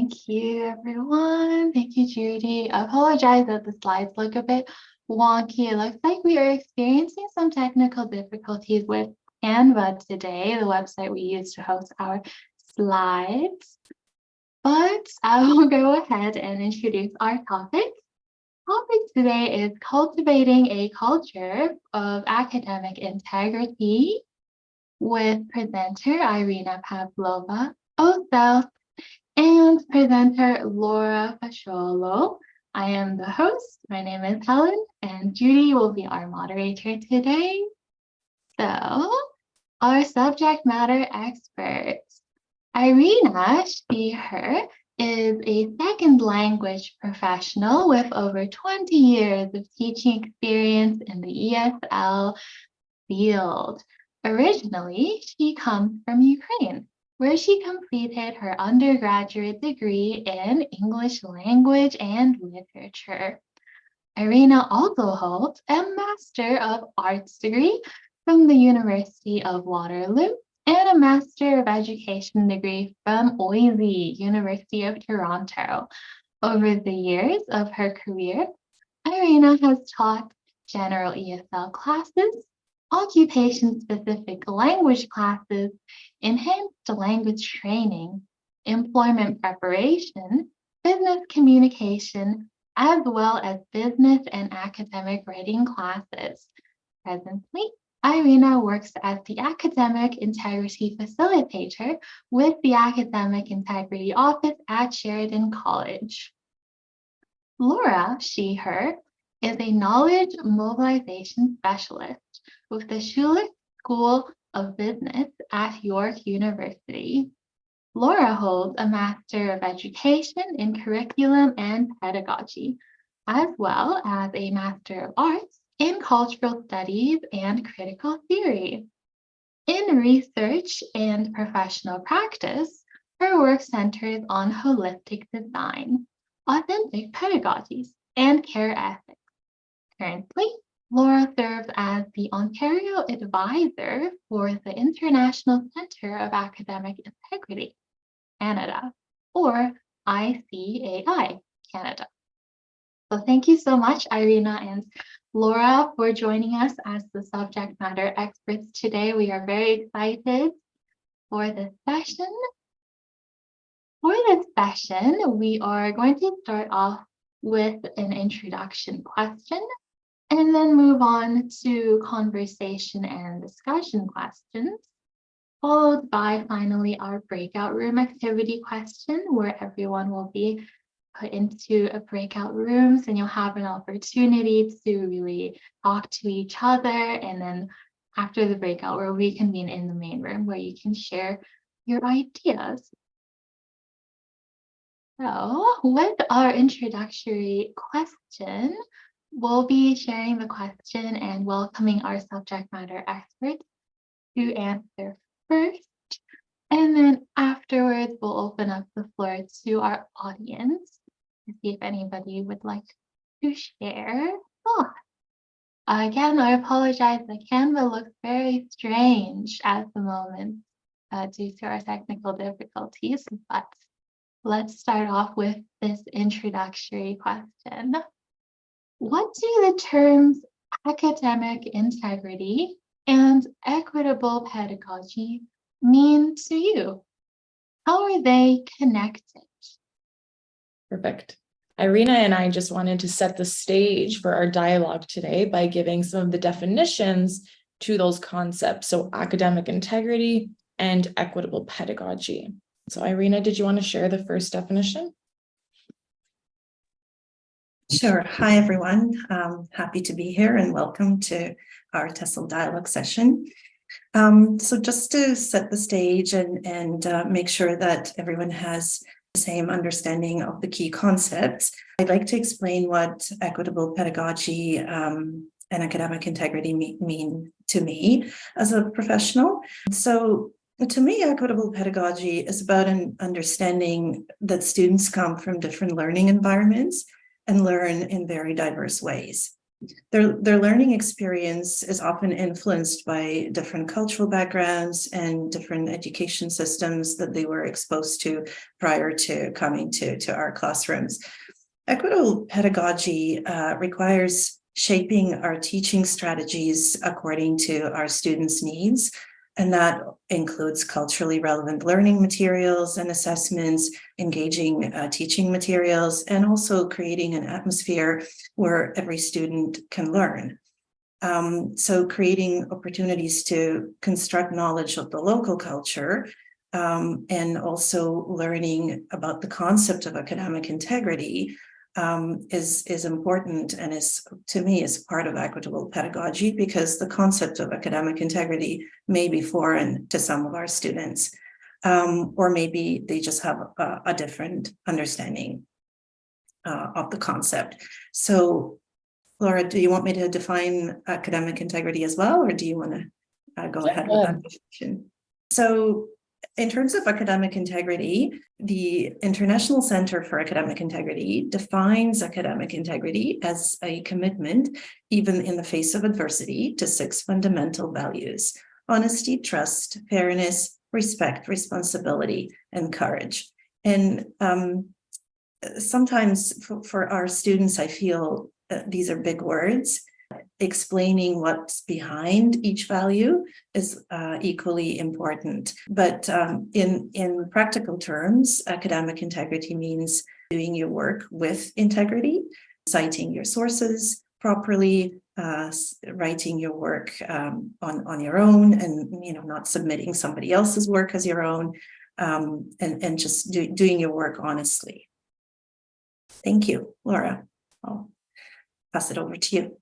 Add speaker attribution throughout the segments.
Speaker 1: Thank you, everyone. Thank you, Judy. I apologize that the slides look a bit wonky. It looks like we are experiencing some technical difficulties with Canva today, the website we use to host our slides. But I will go ahead and introduce our topic. Topic today is cultivating a culture of academic integrity with presenter Iryna Pavlova, OCELT, and presenter Laura Facciolo. I am the host. My name is Helen, and Judy will be our moderator today. So, our subject matter experts. Iryna, she, her, is a second language professional with over 20 years of teaching experience in the ESL field. Originally, she comes from Ukraine, where she completed her undergraduate degree in English language and literature. Iryna also holds a Master of Arts degree from the University of Waterloo and a Master of Education degree from OCELT, University of Toronto. Over the years of her career, Iryna has taught general ESL classes, occupation-specific language classes, enhanced language training, employment preparation, business communication, as well as business and academic writing classes. Presently, Iryna works as the Academic Integrity Facilitator with the Academic Integrity Office at Sheridan College. Laura, she, her, is a knowledge mobilization specialist with the Schulich School of Business at York University. Laura holds a Master of Education in Curriculum and Pedagogy, as well as a Master of Arts in Cultural Studies and Critical Theory. In research and professional practice, her work centers on holistic design, authentic pedagogies, and care ethics. Currently, Laura serves as the Ontario Advisor for the International Centre of Academic Integrity, Canada, or ICAI, Canada. So thank you so much, Iryna and Laura, for joining us as the subject matter experts today. We are very excited for this session. For this session, we are going to start off with an introduction question, and then move on to conversation and discussion questions, followed by finally our breakout room activity question, where everyone will be put into a breakout rooms and you'll have an opportunity to really talk to each other. And then after the breakout, we'll reconvene in the main room where you can share your ideas. So with our introductory question, we'll be sharing the question and welcoming our subject matter experts to answer first. And then afterwards, we'll open up the floor to our audience to see if anybody would like to share thoughts. Again, I apologize, the Canva looks very strange at the moment due to our technical difficulties, but let's start off with this introductory question. What do the terms academic integrity and equitable pedagogy mean to you? How are they connected?
Speaker 2: Perfect. Iryna and I just wanted to set the stage for our dialogue today by giving some of the definitions to those concepts. So academic integrity and equitable pedagogy. So Iryna, did you want to share the first definition?
Speaker 3: Sure. Hi, everyone. Happy to be here and welcome to our TESOL dialogue session. So just to set the stage and make sure that everyone has the same understanding of the key concepts, I'd like to explain what equitable pedagogy and academic integrity mean to me as a professional. So to me, equitable pedagogy is about an understanding that students come from different learning environments and learn in very diverse ways. Their learning experience is often influenced by different cultural backgrounds and different education systems that they were exposed to prior to coming to our classrooms. Equitable pedagogy requires shaping our teaching strategies according to our students' needs, and that includes culturally relevant learning materials and assessments, engaging teaching materials, and also creating an atmosphere where every student can learn. So creating opportunities to construct knowledge of the local culture, and also learning about the concept of academic integrity is important, and is, to me, is part of equitable pedagogy, because the concept of academic integrity may be foreign to some of our students, or maybe they just have a different understanding of the concept. So, Laura, do you want me to define academic integrity as well, or do you want to go ahead with that definition? So, in terms of academic integrity, the International Center for Academic Integrity defines academic integrity as a commitment, even in the face of adversity, to 6 fundamental values: honesty, trust, fairness, respect, responsibility, and courage. And sometimes for our students, I feel these are big words. Explaining what's behind each value is equally important. But in practical terms, academic integrity means doing your work with integrity, citing your sources properly, writing your work on your own, and not submitting somebody else's work as your own, and just doing your work honestly. Thank you, Laura. I'll pass it over to you.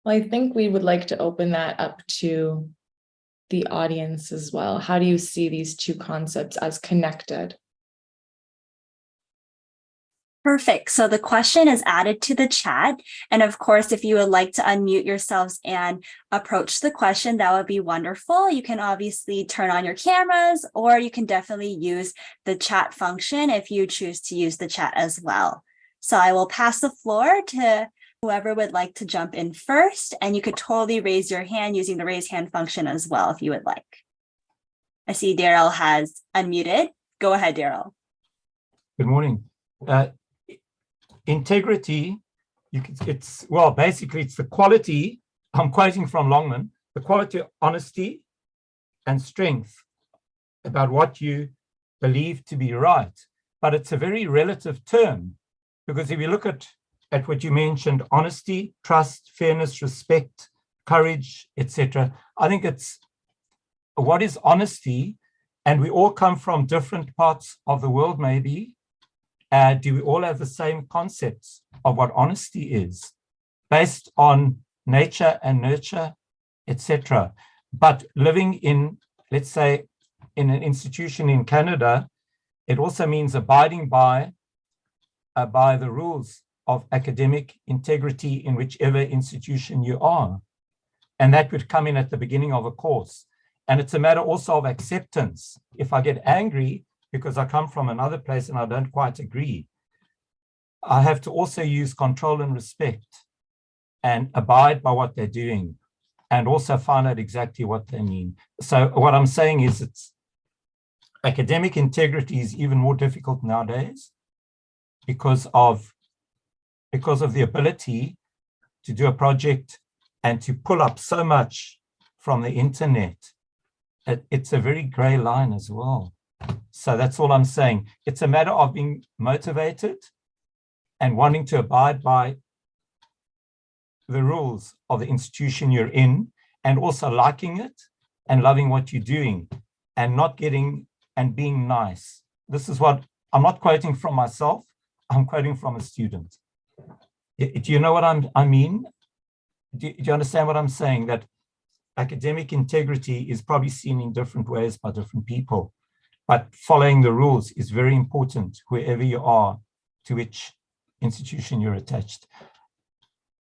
Speaker 2: Well, I think we would like to open that up to the audience as well. How do you see these two concepts as connected?
Speaker 4: Perfect. So the question is added to the chat. And of course, if you would like to unmute yourselves and approach the question, that would be wonderful. You can obviously turn on your cameras, or you can definitely use the chat function if you choose to use the chat as well. So I will pass the floor to whoever would like to jump in first, and you could totally raise your hand using the raise hand function as well if you would like. I see Daryl has unmuted. Go ahead, Daryl.
Speaker 5: Good morning. Integrity, basically it's the quality, I'm quoting from Longman, the quality of honesty and strength about what you believe to be right. But it's a very relative term, because if you look at what you mentioned, honesty, trust, fairness, respect, courage, etc. I think it's what is honesty, and we all come from different parts of the world maybe. Do we all have the same concepts of what honesty is, based on nature and nurture, etc.? But living in, let's say, in an institution in Canada, it also means abiding by the rules of academic integrity in whichever institution you are. And that would come in at the beginning of a course. And it's a matter also of acceptance. If I get angry because I come from another place and I don't quite agree, I have to also use control and respect and abide by what they're doing, and also find out exactly what they mean. So what I'm saying is, it's academic integrity is even more difficult nowadays because of the ability to do a project and to pull up so much from the internet. It's a very gray line as well. So that's all I'm saying. It's a matter of being motivated and wanting to abide by the rules of the institution you're in, and also liking it and loving what you're doing, and not getting and being nice. This is what I'm not quoting from myself, I'm quoting from a student. Do you know what I mean? Do you understand what I'm saying? That academic integrity is probably seen in different ways by different people, but following the rules is very important wherever you are, to which institution you're attached.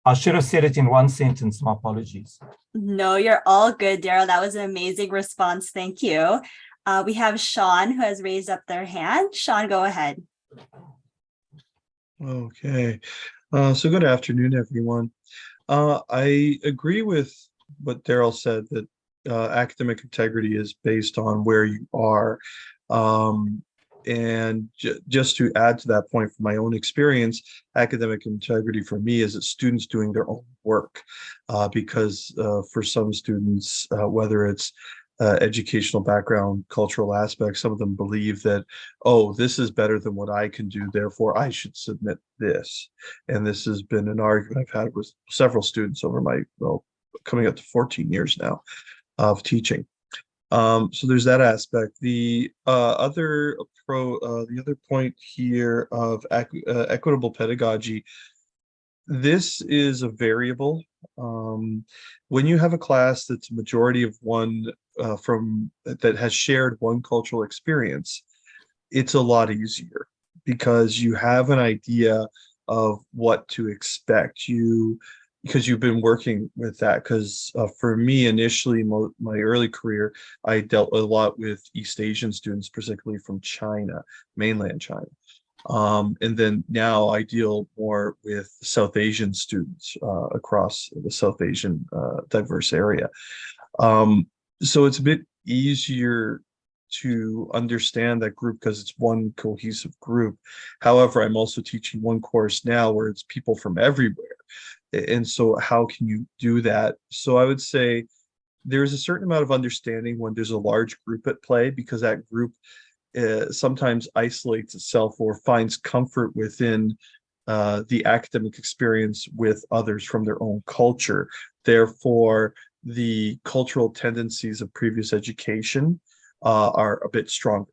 Speaker 5: I should have said it in one sentence, my apologies.
Speaker 4: No, you're all good, Daryl. That was an amazing response. Thank you. We have Sean, who has raised up their hand. Sean, go ahead.
Speaker 6: Okay. So good afternoon, everyone. I agree with what Daryl said that academic integrity is based on where you are. Um, and just to add to that point, from my own experience, academic integrity for me is that students doing their own work. Because for some students, whether it's educational background, cultural aspects, some of them believe that, oh, this is better than what I can do, therefore I should submit this. And this has been an argument I've had with several students over my, well, coming up to 14 years now of teaching. So there's that aspect. The the other point here of equitable pedagogy, this is a variable. When you have a class that's a majority of one from that has shared one cultural experience, it's a lot easier because you have an idea of what to expect. Because you've been working with that. Because for me, initially, my early career, I dealt a lot with East Asian students, particularly from China, mainland China. And then now I deal more with South Asian students across the South Asian diverse area. So it's a bit easier to understand that group because it's one cohesive group. However, I'm also teaching one course now where it's people from everywhere. And so how can you do that? So I would say there's a certain amount of understanding when there's a large group at play, because that group sometimes isolates itself or finds comfort within the academic experience with others from their own culture. Therefore, the cultural tendencies of previous education are a bit stronger.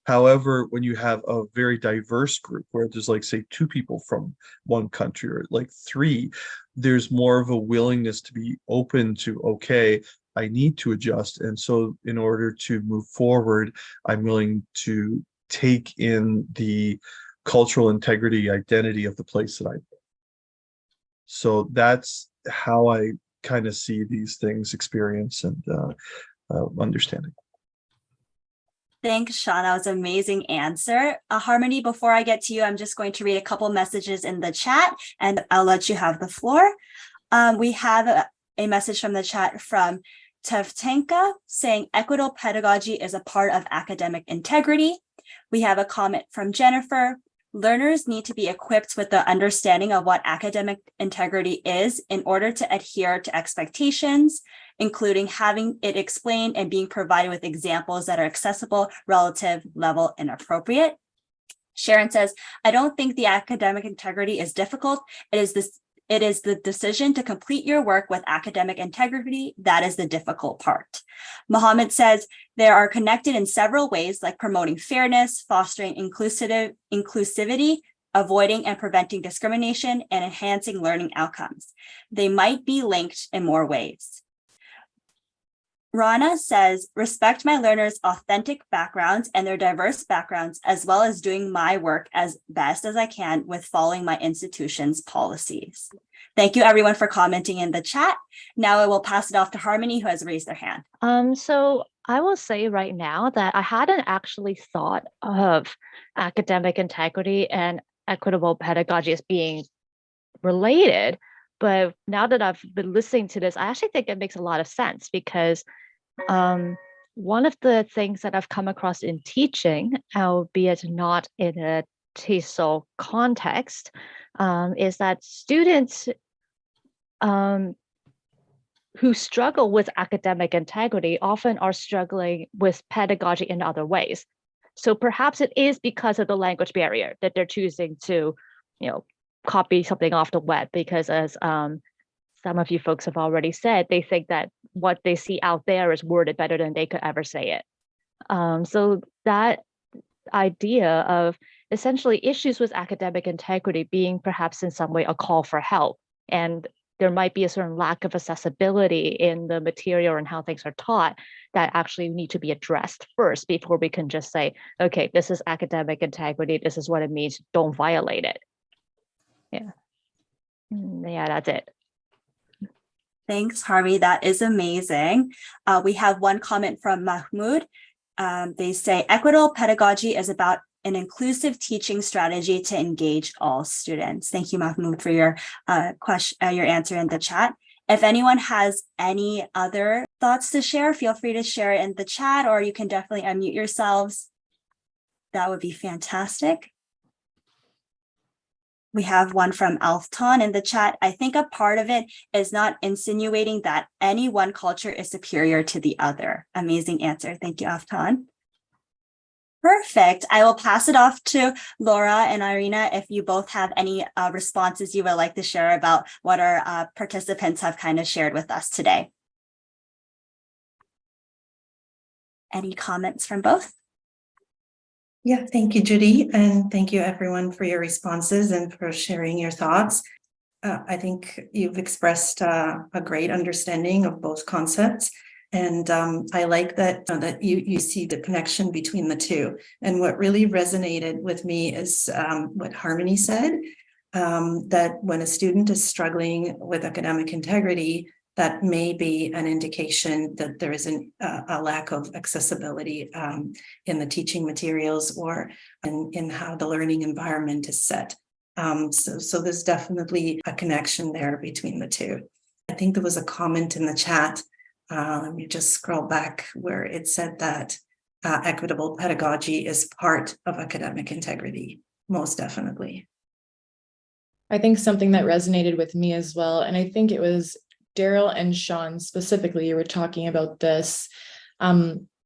Speaker 6: However, when you have a very diverse group where there's like, say, 2 people from one country or like 3, there's more of a willingness to be open to, okay, I need to adjust. And so in order to move forward, I'm willing to take in the cultural integrity, identity of the place that I'm in. So that's how I kind of see these things, experience and understanding.
Speaker 4: Thanks, Sean. That was an amazing answer. Harmony, before I get to you, I'm just going to read a couple messages in the chat and I'll let you have the floor. We have a message from the chat from Tevtenka saying equitable pedagogy is a part of academic integrity. We have a comment from Jennifer. Learners need to be equipped with the understanding of what academic integrity is in order to adhere to expectations, including having it explained and being provided with examples that are accessible, relative, level, and appropriate. Sharon says, I don't think the academic integrity is difficult. It is the decision to complete your work with academic integrity that is the difficult part. Mohammed says, they are connected in several ways, like promoting fairness, fostering inclusivity, avoiding and preventing discrimination, and enhancing learning outcomes. They might be linked in more ways. Rana says, respect my learners' authentic backgrounds and their diverse backgrounds, as well as doing my work as best as I can with following my institution's policies. Thank you everyone for commenting in the chat. Now I will pass it off to Harmony, who has raised their hand.
Speaker 7: So I will say right now that I hadn't actually thought of academic integrity and equitable pedagogy as being related. But now that I've been listening to this, I actually think it makes a lot of sense because one of the things that I've come across in teaching, albeit not in a TESOL context, is that students who struggle with academic integrity often are struggling with pedagogy in other ways. So perhaps it is because of the language barrier that they're choosing to, copy something off the web, because as some of you folks have already said, they think that what they see out there is worded better than they could ever say it. So that idea of essentially issues with academic integrity being perhaps in some way a call for help, and there might be a certain lack of accessibility in the material and how things are taught that actually need to be addressed first before we can just say, okay, this is academic integrity, this is what it means, don't violate it. Yeah, that's it.
Speaker 4: Thanks, Harvey. That is amazing. We have one comment from Mahmoud. They say equitable pedagogy is about an inclusive teaching strategy to engage all students. Thank you, Mahmoud, for your your answer in the chat. If anyone has any other thoughts to share, feel free to share it in the chat, or you can definitely unmute yourselves. That would be fantastic. We have one from Alfton in the chat. I think a part of it is not insinuating that any one culture is superior to the other. Amazing answer. Thank you, Alfton. Perfect. I will pass it off to Laura and Iryna if you both have any responses you would like to share about what our participants have kind of shared with us today. Any comments from both?
Speaker 3: Yeah, thank you, Judy, and thank you everyone for your responses and for sharing your thoughts. I think you've expressed a great understanding of both concepts, and I like that you see the connection between the two. And what really resonated with me is what Harmony said, that when a student is struggling with academic integrity, that may be an indication that there is a lack of accessibility in the teaching materials or in how the learning environment is set. So there's definitely a connection there between the two. I think there was a comment in the chat. Let me just scroll back where it said that equitable pedagogy is part of academic integrity, most definitely.
Speaker 2: I think something that resonated with me as well, and I think it was Daryl and Sean specifically, you were talking about this,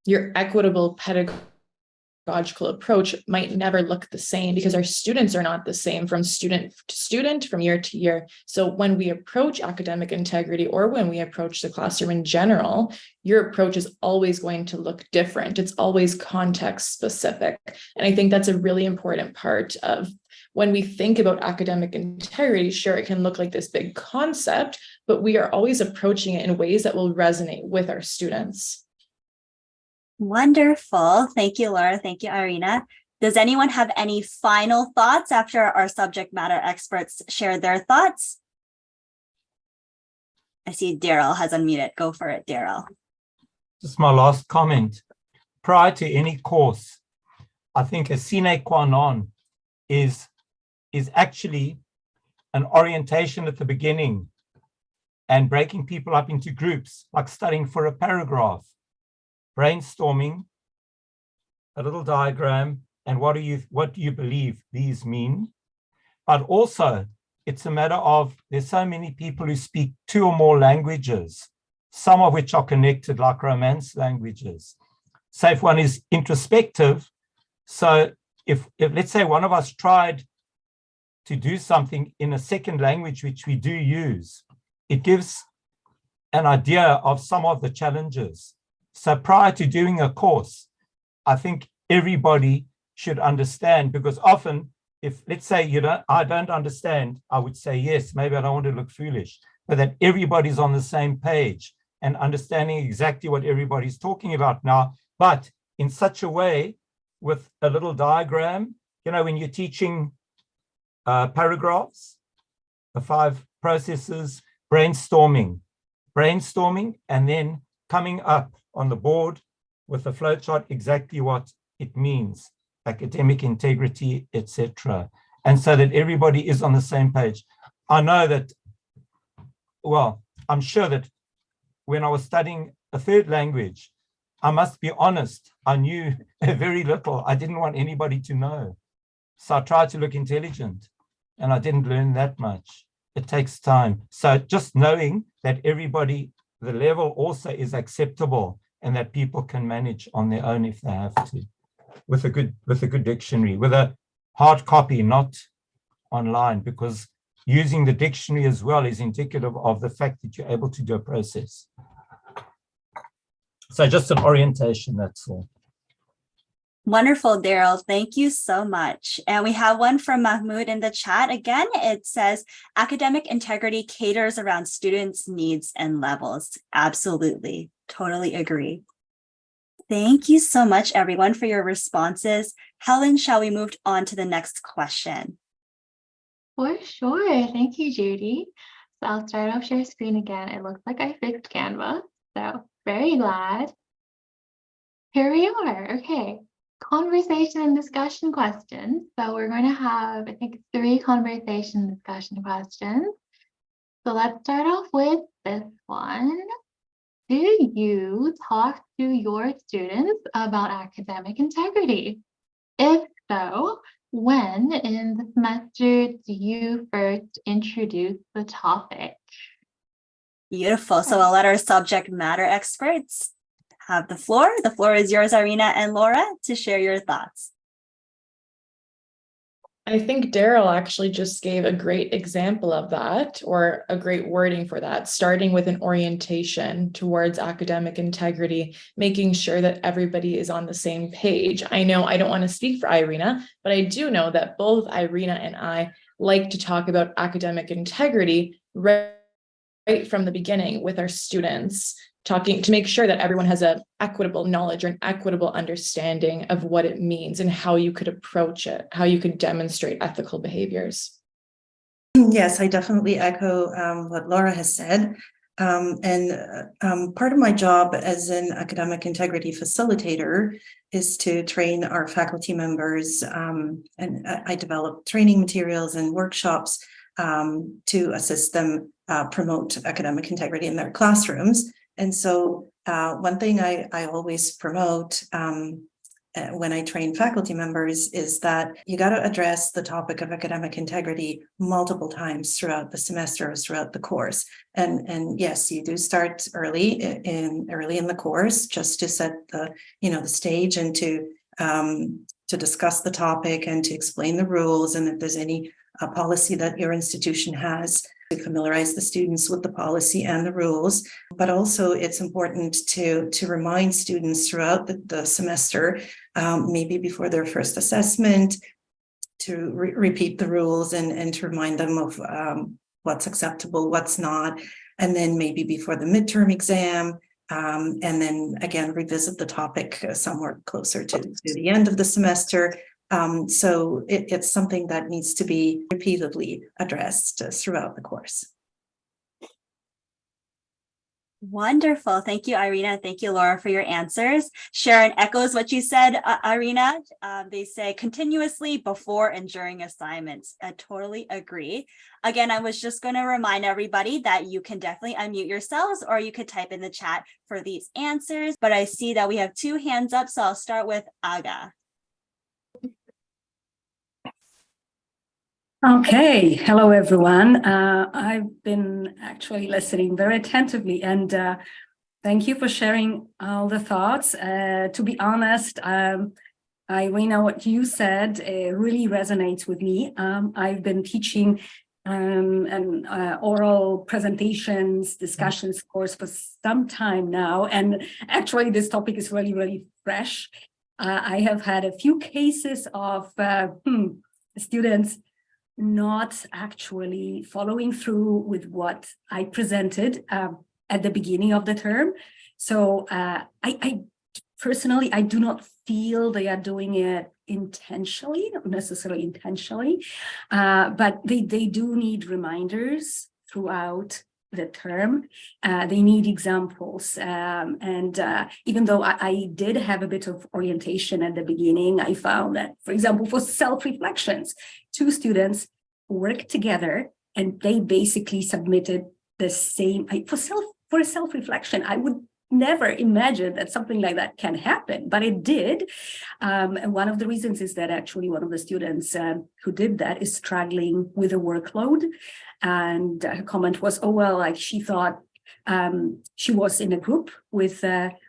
Speaker 2: your equitable pedagogical approach might never look the same because our students are not the same from student to student, from year to year. So when we approach academic integrity, or when we approach the classroom in general, your approach is always going to look different. It's always context specific. And I think that's a really important part of when we think about academic integrity. Sure, it can look like this big concept, but we are always approaching it in ways that will resonate with our students.
Speaker 4: Wonderful. Thank you, Laura. Thank you, Iryna. Does anyone have any final thoughts after our subject matter experts share their thoughts? I see Daryl has unmuted. Go for it, Daryl.
Speaker 5: Just my last comment. Prior to any course, I think a sine qua non is actually an orientation at the beginning and breaking people up into groups, like studying for a paragraph, brainstorming, a little diagram, and what do you believe these mean? But also, it's a matter of, there's so many people who speak 2 or more languages, some of which are connected, like Romance languages. So if one is introspective, so if let's say one of us tried to do something in a second language, which we do use, it gives an idea of some of the challenges. So prior to doing a course, I think everybody should understand, because often if, let's say, I don't understand, I would say, yes, maybe I don't want to look foolish, but that everybody's on the same page and understanding exactly what everybody's talking about now, but in such a way with a little diagram, when you're teaching paragraphs, the 5 processes, brainstorming, and then coming up on the board with a flowchart exactly what it means, academic integrity, etc. And so that everybody is on the same page. I know that, well, I'm sure that when I was studying a 3rd language, I must be honest, I knew very little. I didn't want anybody to know. So I tried to look intelligent, and I didn't learn that much. It takes time. So just knowing that everybody, the level also is acceptable, and that people can manage on their own if they have to, with a good dictionary, with a hard copy, not online, because using the dictionary as well is indicative of the fact that you're able to do a process. So just an orientation, that's all.
Speaker 4: Wonderful, Daryl. Thank you so much. And we have one from Mahmoud in the chat. Again, it says, academic integrity caters around students' needs and levels. Absolutely. Totally agree. Thank you so much, everyone, for your responses. Helen, shall we move on to the next question?
Speaker 1: For sure. Thank you, Judy. So I'll start off share screen again. It looks like I fixed Canva, so very glad. Here we are. Okay. conversation and discussion questions. So we're going to have, I think, 3 conversation discussion questions. So let's start off with this one. Do you talk to your students about academic integrity? If so, when in the semester do you first introduce the topic?
Speaker 4: Beautiful. So I'll let our subject matter experts have the floor. The floor is yours, Iryna and Laura, to share your thoughts.
Speaker 2: I think Daryl actually just gave a great example of that, or a great wording for that, starting with an orientation towards academic integrity, making sure that everybody is on the same page. I know I don't want to speak for Iryna, but I do know that both Iryna and I like to talk about academic integrity right from the beginning with our students, talking to make sure that everyone has an equitable knowledge or an equitable understanding of what it means and how you could approach it, how you could demonstrate ethical behaviors.
Speaker 3: Yes, I definitely echo what Laura has said. Part of my job as an academic integrity facilitator is to train our faculty members, and I develop training materials and workshops to assist them promote academic integrity in their classrooms. And so one thing I always promote when I train faculty members is that you got to address the topic of academic integrity multiple times throughout the semester or throughout the course. And yes, you do start early in the course just to set the stage and to discuss the topic and to explain the rules, and if there's any policy that your institution has, to familiarize the students with the policy and the rules. But also it's important to remind students throughout the semester, maybe before their first assessment, to repeat the rules and to remind them of what's acceptable, what's not, and then maybe before the midterm exam, and then again revisit the topic somewhere closer to the end of the semester. So it's something that needs to be repeatedly addressed throughout the course.
Speaker 4: Wonderful. Thank you, Iryna. Thank you, Laura, for your answers. Sharon echoes what you said, Iryna. They say continuously before and during assignments. I totally agree. Again, I was just going to remind everybody that you can definitely unmute yourselves, or you could type in the chat for these answers. But I see that we have 2 hands up, so I'll start with Aga.
Speaker 8: Okay, hello everyone. I've been actually listening very attentively, and thank you for sharing all the thoughts. To be honest, Iryna, what you said really resonates with me. I've been teaching an oral presentations, discussions course for some time now, and actually this topic is really, really fresh. I have had a few cases of students not actually following through with what I presented at the beginning of the term. So I personally, I do not feel they are doing it intentionally, not necessarily intentionally, but they do need reminders throughout the term. They need examples. And even though I did have a bit of orientation at the beginning, I found that, for example, for self-reflections, 2 students worked together and they basically submitted the same, for a self-reflection. I would never imagine that something like that can happen, but it did. And one of the reasons is that actually one of the students who did that is struggling with a workload. And her comment was, oh, well, like she thought she was in a group with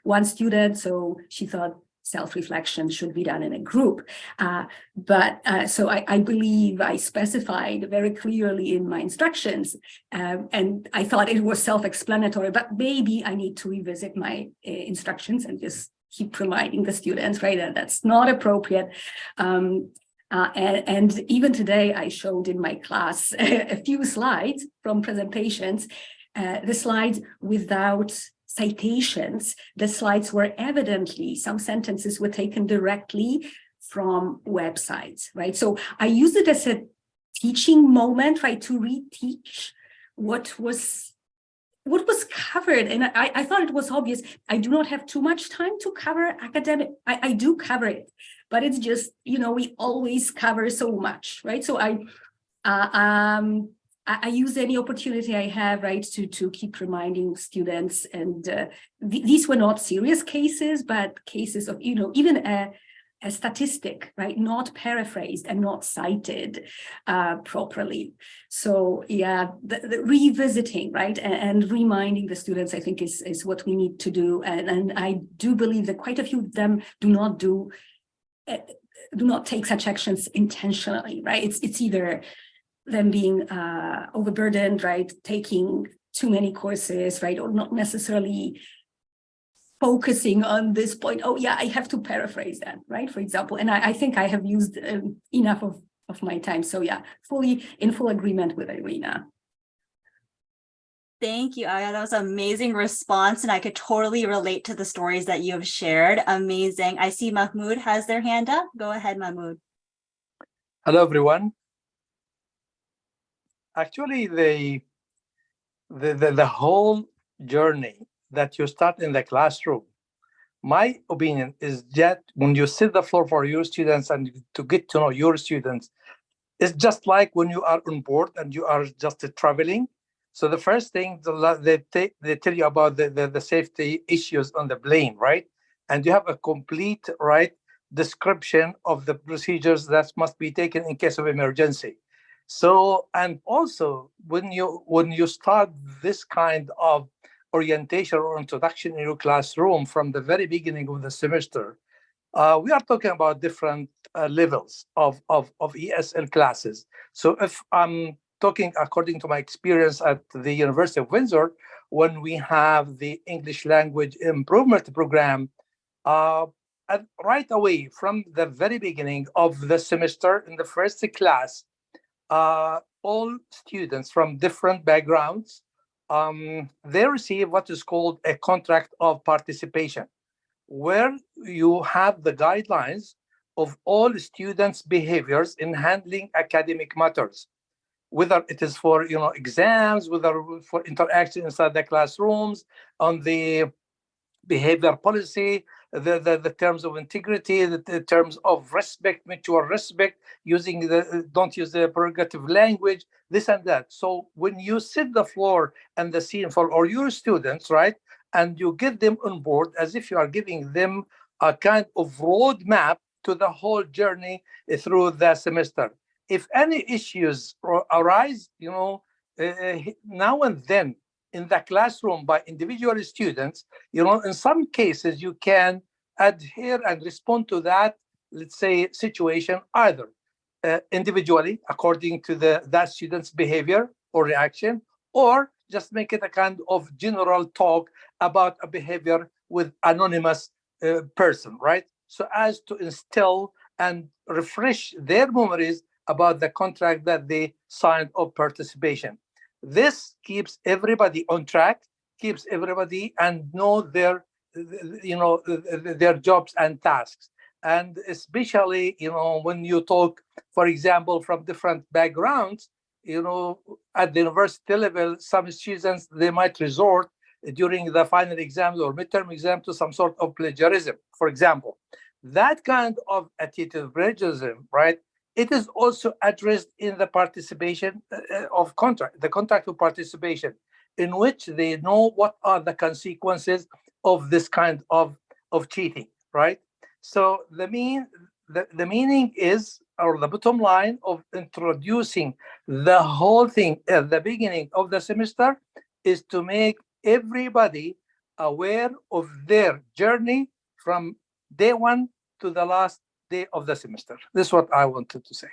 Speaker 8: one student, so she thought self-reflection should be done in a group. So I believe I specified very clearly in my instructions, and I thought it was self-explanatory, but maybe I need to revisit my instructions and just keep reminding the students, right, that that's not appropriate. And even today, I showed in my class a few slides from presentations, the slides without citations. The slides were evidently, some sentences were taken directly from websites, right? So I used it as a teaching moment, right, to reteach what was covered. And I thought it was obvious. I do not have too much time to cover academic. I do cover it, but it's just, we always cover so much, right? So I use any opportunity I have, right, to keep reminding students. And these were not serious cases, but cases of, even a statistic, right, not paraphrased and not cited properly. So yeah, the revisiting, right, and reminding the students, I think is what we need to do. And I do believe that quite a few of them do not take such actions intentionally, right? It's either them being overburdened, right, taking too many courses, right, or not necessarily focusing on this point. Oh yeah, I have to paraphrase that, right, for example. And I think I have used enough of my time. So yeah, in full agreement with Iryna.
Speaker 4: Thank you, Aya. That was an amazing response, and I could totally relate to the stories that you have shared. Amazing. I see Mahmoud has their hand up. Go ahead, Mahmoud.
Speaker 9: Hello, everyone. Actually, the whole journey that you start in the classroom, my opinion is that when you set the floor for your students and to get to know your students, it's just like when you are on board and you are just traveling. So the first thing they tell you about the safety issues on the plane, right? And you have a complete, right, description of the procedures that must be taken in case of emergency. So, and also when you start this kind of orientation or introduction in your classroom from the very beginning of the semester, we are talking about different levels of ESL classes. So if I'm talking according to my experience at the University of Windsor, when we have the English language improvement program, right away from the very beginning of the semester in the first class, all students from different backgrounds, they receive what is called a contract of participation, where you have the guidelines of all students' behaviors in handling academic matters, whether it is for exams, whether for interaction inside the classrooms, on the behavior policy, the terms of integrity, the terms of respect, mutual respect, don't use the prerogative language, this and that. So when you set the floor and the scene for all your students, right, and you get them on board as if you are giving them a kind of roadmap to the whole journey through the semester. If any issues arise, now and then in the classroom by individual students, in some cases you can adhere and respond to that, let's say, situation either individually according to that student's behavior or reaction, or just make it a kind of general talk about a behavior with anonymous person, right? So as to instill and refresh their memories about the contract that they signed of participation. This keeps everybody on track, keeps everybody and know their jobs and tasks. And especially, when you talk, for example, from different backgrounds, at the university level, some students, they might resort during the final exams or midterm exam to some sort of plagiarism, for example. That kind of attitude plagiarism, right? It is also addressed in the participation of contract, the contract of participation, in which they know what are the consequences of this kind of cheating, right? So the meaning is, or the bottom line of introducing the whole thing at the beginning of the semester is to make everybody aware of their journey from day one to the last day of the semester. This is what I wanted to say.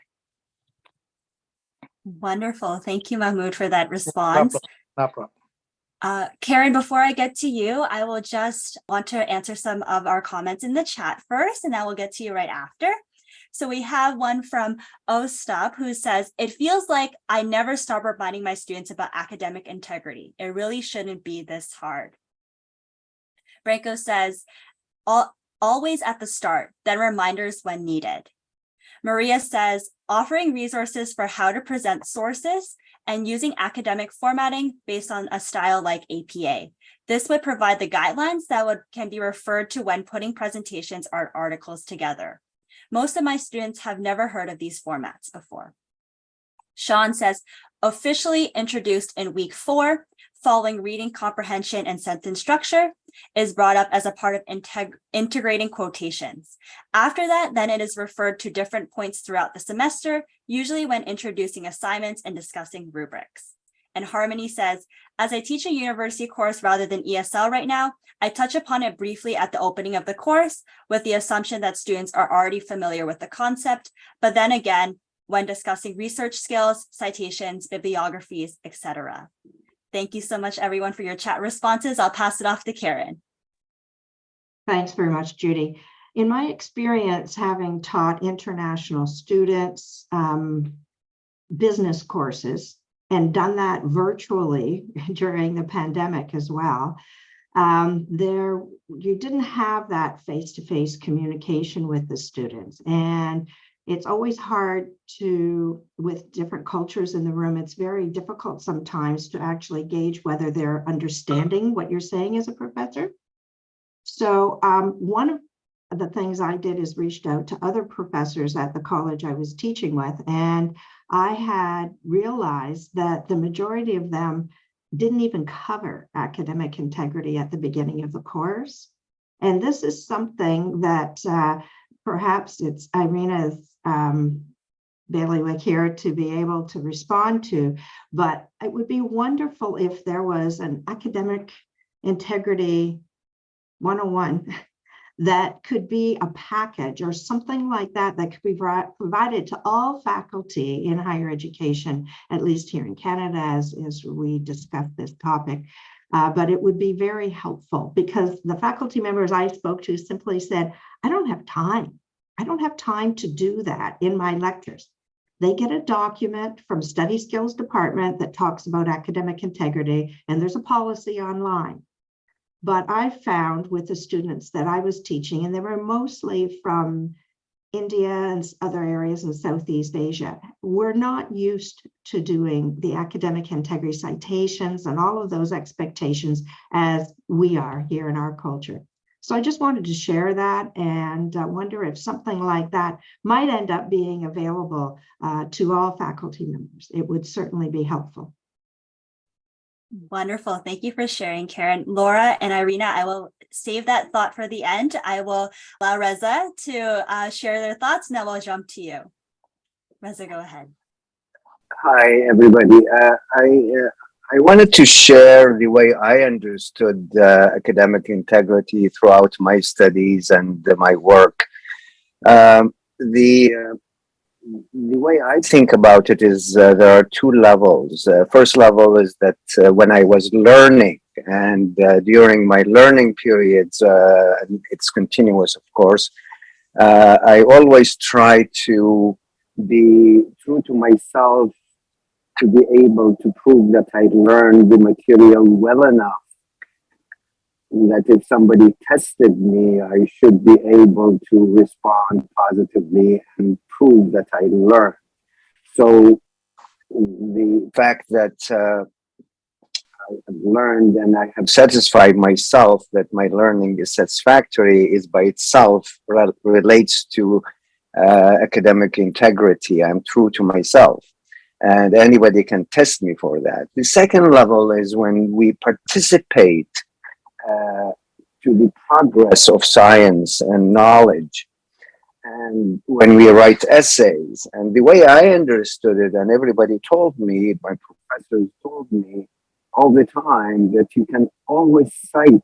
Speaker 4: Wonderful. Thank you, Mahmoud, for that response.
Speaker 9: No problem.
Speaker 4: Karen, before I get to you, I will just want to answer some of our comments in the chat first, and I will get to you right after. So we have one from OCELT who says, it feels like I never stop reminding my students about academic integrity. It really shouldn't be this hard. Branko says, always at the start, then reminders when needed. Maria says, offering resources for how to present sources and using academic formatting based on a style like APA. This would provide the guidelines that can be referred to when putting presentations or articles together. Most of my students have never heard of these formats before. Sean says, officially introduced in week 4, following reading comprehension and sentence structure, is brought up as a part of integrating quotations. After that, then it is referred to different points throughout the semester, usually when introducing assignments and discussing rubrics. And Harmony says, as I teach a university course rather than ESL right now, I touch upon it briefly at the opening of the course with the assumption that students are already familiar with the concept, but then again, when discussing research skills, citations, bibliographies, etc. Thank you so much, everyone, for your chat responses. I'll pass it off to Karen.
Speaker 10: Thanks very much, Judy. In my experience, having taught international students business courses and done that virtually during the pandemic as well, you didn't have that face-to-face communication with the students. And it's always hard with different cultures in the room, it's very difficult sometimes to actually gauge whether they're understanding what you're saying as a professor. So one of the things I did is reached out to other professors at the college I was teaching with, and I had realized that the majority of them didn't even cover academic integrity at the beginning of the course. And this is something that perhaps it's Iryna's bailiwick here to be able to respond to, but it would be wonderful if there was an academic integrity 101 that could be a package or something like that that could be provided to all faculty in higher education, at least here in Canada, as we discuss this topic. But it would be very helpful because the faculty members I spoke to simply said, I don't have time. I don't have time to do that in my lectures. They get a document from Study Skills Department that talks about academic integrity, and there's a policy online. But I found with the students that I was teaching, and they were mostly from India and other areas in Southeast Asia, we're not used to doing the academic integrity citations and all of those expectations as we are here in our culture. So I just wanted to share that and wonder if something like that might end up being available to all faculty members. It would certainly be helpful.
Speaker 4: Wonderful. Thank you for sharing, Karen. Laura and Iryna, I will save that thought for the end. I will allow Reza to share their thoughts, and then we'll jump to you. Reza, go ahead.
Speaker 11: Hi, everybody. I wanted to share the way I understood academic integrity throughout my studies and my work. The way I think about it is there are two levels. First level is that when I was learning and during my learning periods, and it's continuous, of course, I always try to be true to myself, to be able to prove that I learned the material well enough that if somebody tested me, I should be able to respond positively and prove that I learned. So the fact that I have learned and I have satisfied myself that my learning is satisfactory is by itself relates to academic integrity. I'm true to myself. And anybody can test me for that. The second level is when we participate to the progress of science and knowledge. And when we write essays, and the way I understood it, and everybody told me, my professors told me all the time, that you can always cite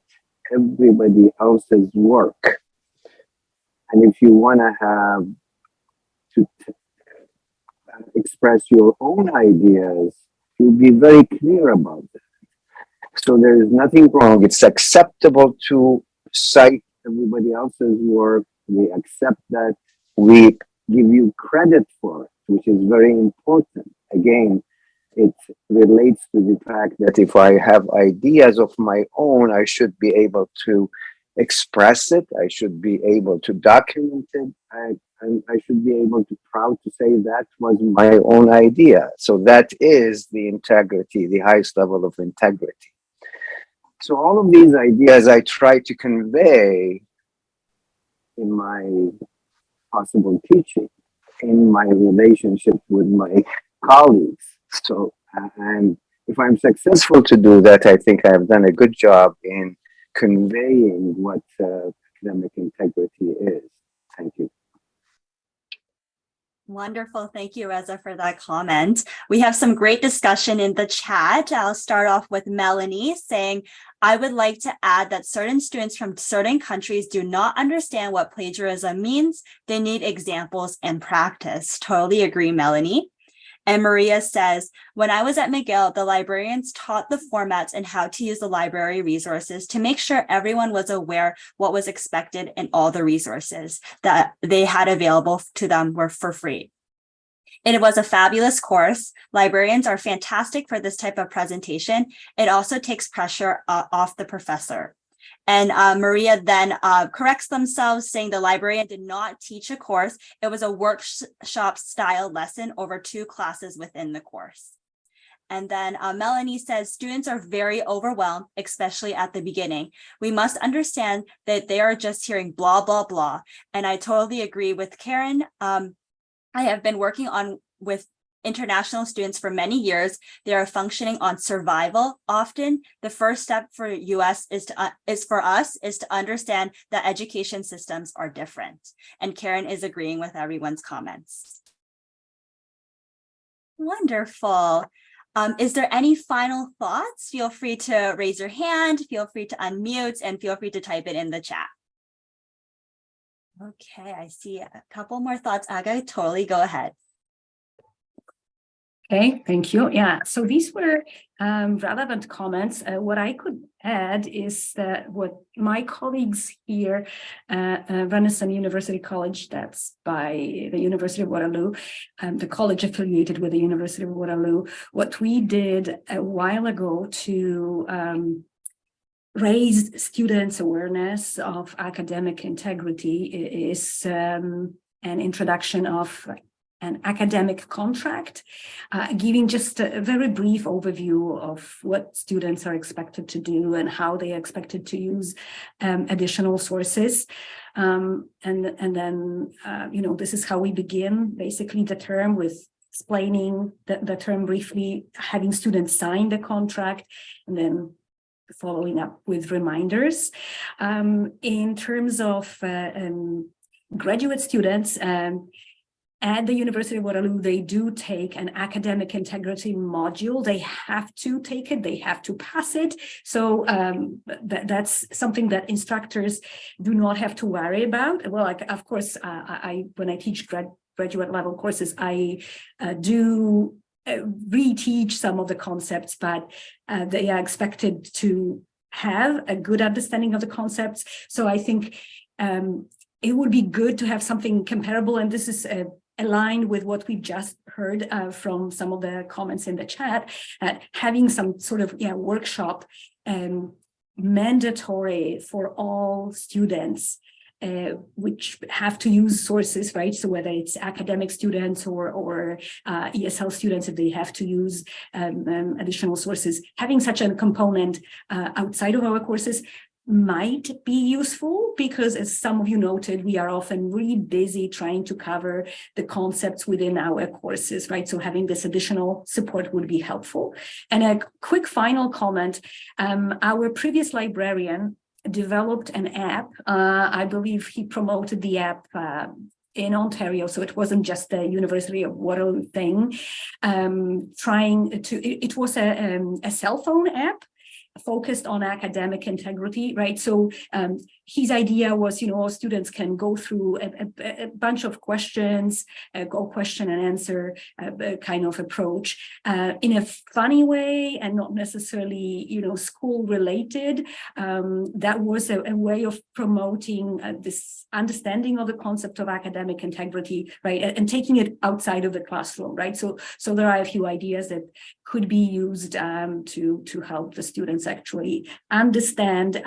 Speaker 11: everybody else's work. And if you want to have to express your own ideas, you'll be very clear about that. So there is nothing wrong. It's acceptable to cite everybody else's work. We accept that. We give you credit for it, which is very important. Again, it relates to the fact that if I have ideas of my own, I should be able to express it. I should be able to document it. And I should be able to proud to say that was my own idea. So that is the integrity, the highest level of integrity. So all of these ideas I try to convey in my possible teaching in my relationship with my colleagues. So, and if I'm successful to do that, I think I've done a good job in conveying what academic integrity is. Thank you.
Speaker 4: Wonderful. Thank you, Reza, for that comment. We have some great discussion in the chat. I'll start off with Melanie saying, I would like to add that certain students from certain countries do not understand what plagiarism means. They need examples and practice. Totally agree, Melanie. And Maria says, when I was at McGill, the librarians taught the formats and how to use the library resources to make sure everyone was aware what was expected and all the resources that they had available to them were for free. It was a fabulous course. Librarians are fantastic for this type of presentation. It also takes pressure off the professor. And Maria then corrects themselves, saying the librarian did not teach a course. It was a workshop style lesson over 2 classes within the course. And then Melanie says, students are very overwhelmed, especially at the beginning. We must understand that they are just hearing blah, blah, blah. And I totally agree with Karen. I have been working with international students for many years. They are functioning on survival. Often the first step for US is for us to understand that education systems are different. And Karen is agreeing with everyone's comments. Wonderful. Is there any final thoughts? Feel free to raise your hand, feel free to unmute, and feel free to type it in the chat. Okay, I see a couple more thoughts. Aga, totally go ahead.
Speaker 8: Okay, thank you. Yeah, so these were relevant comments. What I could add is that what my colleagues here at Renison University College, that's by the University of Waterloo, the college affiliated with the University of Waterloo, what we did a while ago to raise students' awareness of academic integrity is an introduction of an academic contract, giving just a very brief overview of what students are expected to do and how they are expected to use additional sources. And then, this is how we begin basically the term with explaining the term briefly, having students sign the contract, and then following up with reminders. In terms of graduate students, at the University of Waterloo, they do take an academic integrity module. They have to take it, they have to pass it. So that's something that instructors do not have to worry about. Well, of course, when I teach graduate level courses, I do reteach some of the concepts, but they are expected to have a good understanding of the concepts. So I think it would be good to have something comparable, and this is aligned with what we've just heard from some of the comments in the chat, having some sort of workshop mandatory for all students, which have to use sources, right? So whether it's academic students or ESL students, if they have to use additional sources, having such a component outside of our courses might be useful, because as some of you noted, we are often really busy trying to cover the concepts within our courses, right? So having this additional support would be helpful. And a quick final comment, our previous librarian developed an app. I believe he promoted the app in Ontario, so it wasn't just the University of Waterloo thing. It was a cell phone app focused on academic integrity, right? So his idea was, all students can go through a bunch of questions, go question and answer kind of approach in a funny way and not necessarily, school related. That was a way of promoting this understanding of the concept of academic integrity, right? And taking it outside of the classroom, right? So there are a few ideas that could be used to help the students actually understand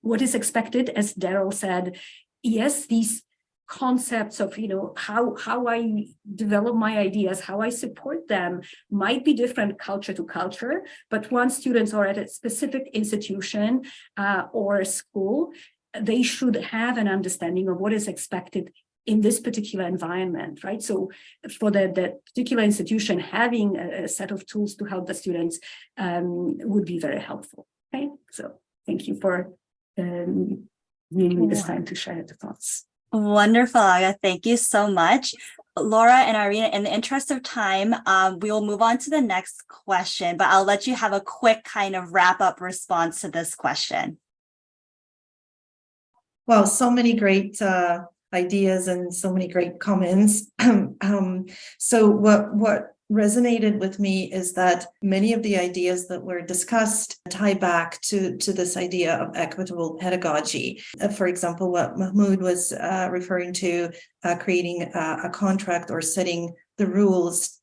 Speaker 8: what is expected. As Daryl said, yes, these concepts of how I develop my ideas, how I support them might be different culture to culture, but once students are at a specific institution or school, they should have an understanding of what is expected in this particular environment, right? So for the particular institution, having a set of tools to help the students would be very helpful. Okay, so thank you for giving me this time to share the thoughts.
Speaker 4: Wonderful, Aga. Thank you so much. Laura and Iryna, in the interest of time, we will move on to the next question, but I'll let you have a quick kind of wrap up response to this question.
Speaker 3: Well, so many great ideas and so many great comments. So what resonated with me is that many of the ideas that were discussed tie back to this idea of equitable pedagogy. For example, what Mahmoud was referring to, creating a contract or setting the rules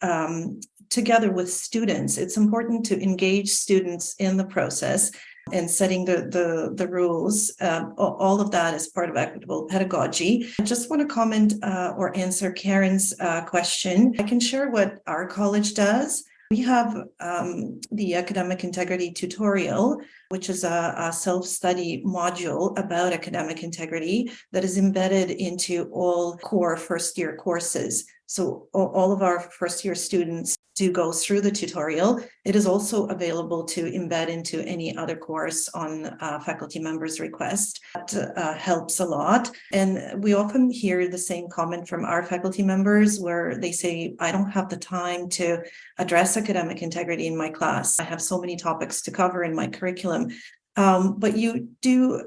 Speaker 3: together with students. It's important to engage students in the process and setting the rules. All of that is part of equitable pedagogy. I just want to comment or answer Karen's question. I can share what our college does. We have the academic integrity tutorial, which is a self-study module about academic integrity that is embedded into all core first-year courses. So all of our first-year students do go through the tutorial. It is also available to embed into any other course on faculty members' request. That helps a lot. And we often hear the same comment from our faculty members where they say, I don't have the time to address academic integrity in my class. I have so many topics to cover in my curriculum. But you do,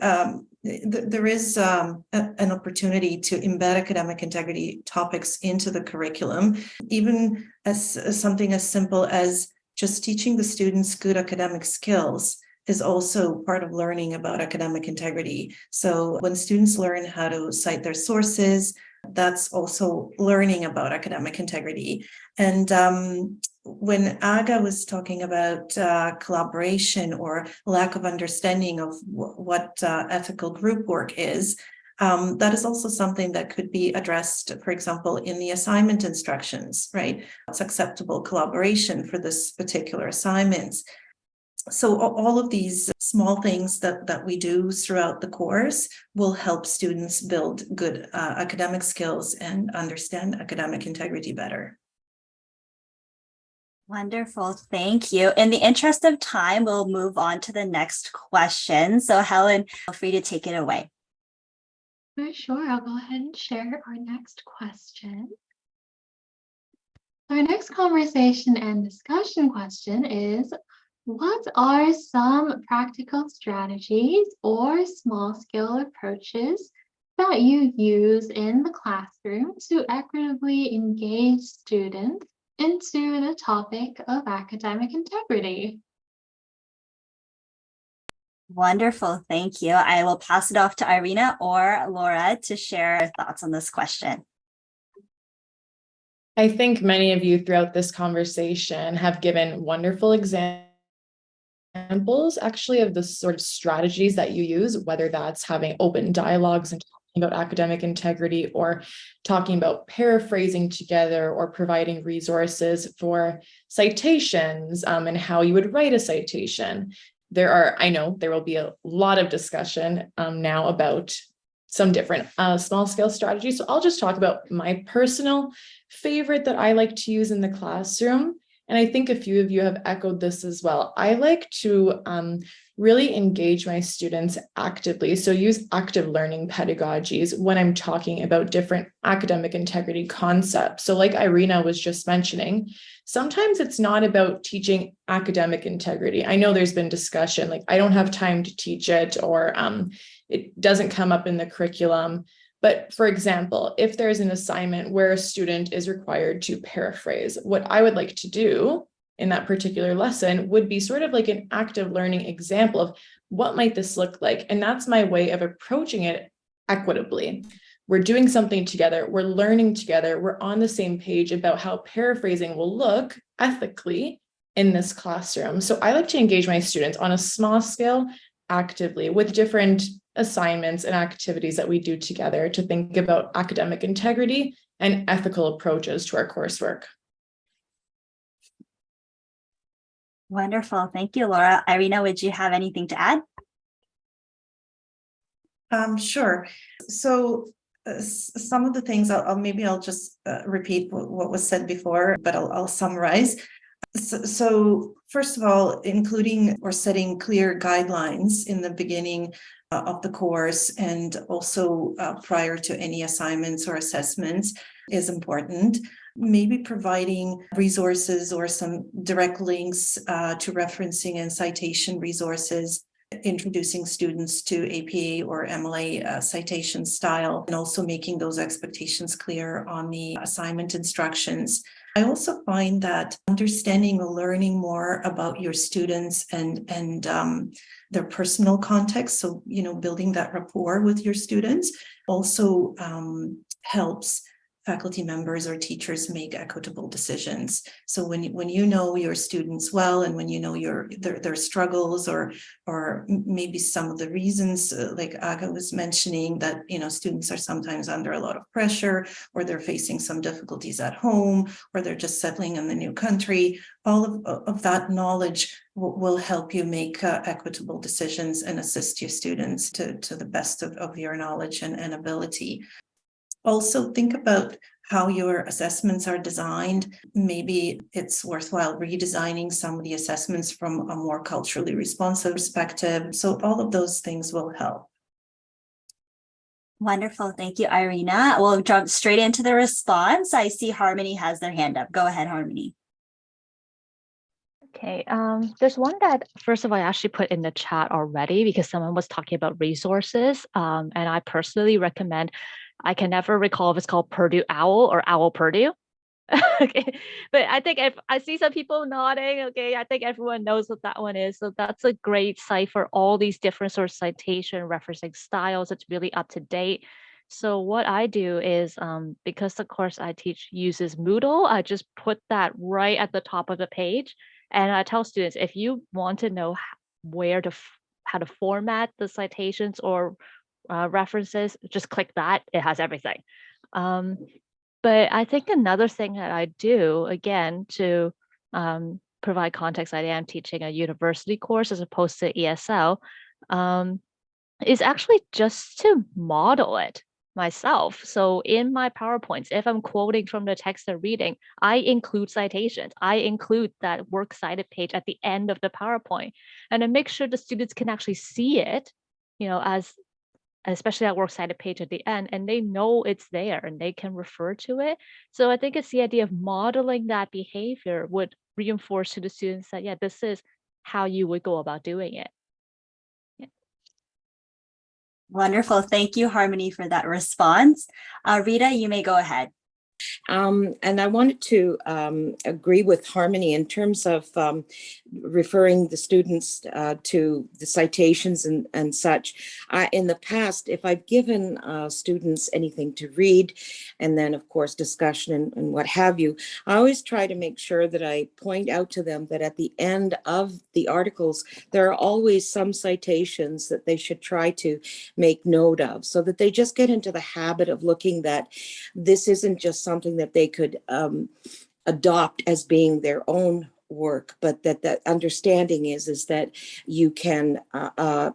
Speaker 3: there is an opportunity to embed academic integrity topics into the curriculum, even as something as simple as just teaching the students good academic skills is also part of learning about academic integrity. So when students learn how to cite their sources, that's also learning about academic integrity. And when Aga was talking about collaboration or lack of understanding of what ethical group work is, that is also something that could be addressed, for example, in the assignment instructions, right? What's acceptable collaboration for this particular assignments? So all of these small things that we do throughout the course will help students build good academic skills and understand academic integrity better.
Speaker 4: Wonderful, thank you. In the interest of time, we'll move on to the next question. So Helen, feel free to take it away.
Speaker 1: For sure, I'll go ahead and share our next question. Our next conversation and discussion question is, what are some practical strategies or small-scale approaches that you use in the classroom to equitably engage students into the topic of academic integrity?
Speaker 4: Wonderful, thank you. I will pass it off to Iryna or Laura to share their thoughts on this question.
Speaker 2: I think many of you throughout this conversation have given wonderful examples actually of the sort of strategies that you use, whether that's having open dialogues and talking about academic integrity or talking about paraphrasing together or providing resources for citations and how you would write a citation. I know there will be a lot of discussion now about some different small scale strategies. So I'll just talk about my personal favorite that I like to use in the classroom. And I think a few of you have echoed this as well. I like to really engage my students actively. So use active learning pedagogies when I'm talking about different academic integrity concepts. So like Iryna was just mentioning, sometimes it's not about teaching academic integrity. I know there's been discussion, like I don't have time to teach it, or it doesn't come up in the curriculum. But for example, if there's an assignment where a student is required to paraphrase, what I would like to do in that particular lesson would be sort of like an active learning example of what might this look like. And that's my way of approaching it equitably. We're doing something together, we're learning together, we're on the same page about how paraphrasing will look ethically in this classroom. So I like to engage my students on a small scale actively with different assignments and activities that we do together to think about academic integrity and ethical approaches to our coursework.
Speaker 4: Wonderful. Thank you, Laura. Iryna, would you have anything to add?
Speaker 3: Sure. So some of the things I'll just repeat what was said before, but I'll summarize. So first of all, including or setting clear guidelines in the beginning of the course and also prior to any assignments or assessments is important. Maybe providing resources or some direct links to referencing and citation resources, introducing students to APA or MLA citation style, and also making those expectations clear on the assignment instructions. I also find that understanding or learning more about your students and their personal context, so building that rapport with your students also helps faculty members or teachers make equitable decisions. So when you know your students well, and when you know their struggles or maybe some of the reasons, like Aga was mentioning, that students are sometimes under a lot of pressure, or they're facing some difficulties at home, or they're just settling in the new country, all of that knowledge will help you make equitable decisions and assist your students to the best of your knowledge and ability. Also, think about how your assessments are designed. Maybe it's worthwhile redesigning some of the assessments from a more culturally responsive perspective. So all of those things will help.
Speaker 4: Wonderful. Thank you, Iryna. We'll jump straight into the response. I see Harmony has their hand up. Go ahead, Harmony.
Speaker 7: Okay, there's one that, first of all, I actually put in the chat already because someone was talking about resources. And I personally recommend, I can never recall if it's called Purdue Owl or Owl Purdue. Okay, but I think if I see some people nodding, okay, I think everyone knows what that one is. So that's a great site for all these different sort of citation referencing styles. It's really up to date. So what I do is, because the course I teach uses Moodle, I just put that right at the top of the page. And I tell students, if you want to know how to format the citations or references, just click that. It has everything. But I think another thing that I do, again, to provide context, I am teaching a university course as opposed to ESL, is actually just to model it myself. So in my PowerPoints, if I'm quoting from the text they're reading, I include citations. I include that works cited page at the end of the PowerPoint, and I make sure the students can actually see it, especially that works cited page at the end, and they know it's there and they can refer to it. So I think it's the idea of modeling that behavior would reinforce to the students that, yeah, this is how you would go about doing it.
Speaker 4: Wonderful. Thank you, Harmony, for that response. Rita, you may go ahead.
Speaker 12: And I wanted to agree with Harmony in terms of referring the students to the citations and such. In the past, if I've given students anything to read, and then of course discussion and what have you, I always try to make sure that I point out to them that at the end of the articles, there are always some citations that they should try to make note of, so that they just get into the habit of looking that this isn't just something that they could adopt as being their own work, but that understanding is that you can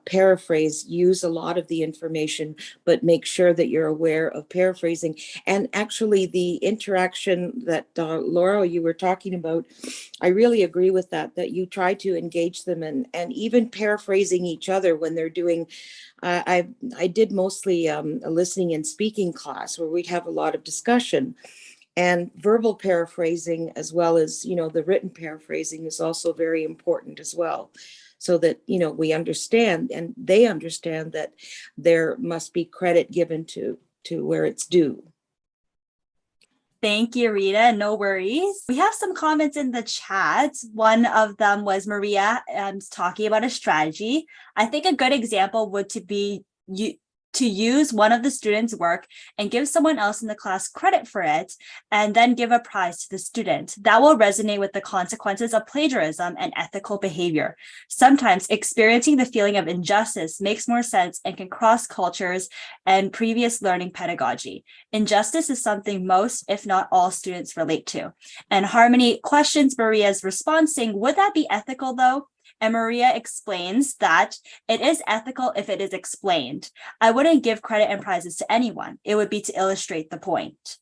Speaker 12: paraphrase, use a lot of the information, but make sure that you're aware of paraphrasing. And actually the interaction that Laura, you were talking about, I really agree with that you try to engage them and even paraphrasing each other when they're doing, I did mostly a listening and speaking class where we'd have a lot of discussion. And verbal paraphrasing, as well as, the written paraphrasing, is also very important as well. So that, we understand and they understand that there must be credit given to where it's due.
Speaker 4: Thank you, Rita. No worries. We have some comments in the chat. One of them was Maria talking about a strategy. I think a good example would be to use one of the students' work and give someone else in the class credit for it, and then give a prize to the student. That will resonate with the consequences of plagiarism and ethical behavior. Sometimes experiencing the feeling of injustice makes more sense and can cross cultures and previous learning pedagogy. Injustice is something most, if not all, students relate to. And Harmony questions Maria's response, saying, would that be ethical though? And Maria explains that it is ethical if it is explained. I wouldn't give credit and prizes to anyone. It would be to illustrate the point.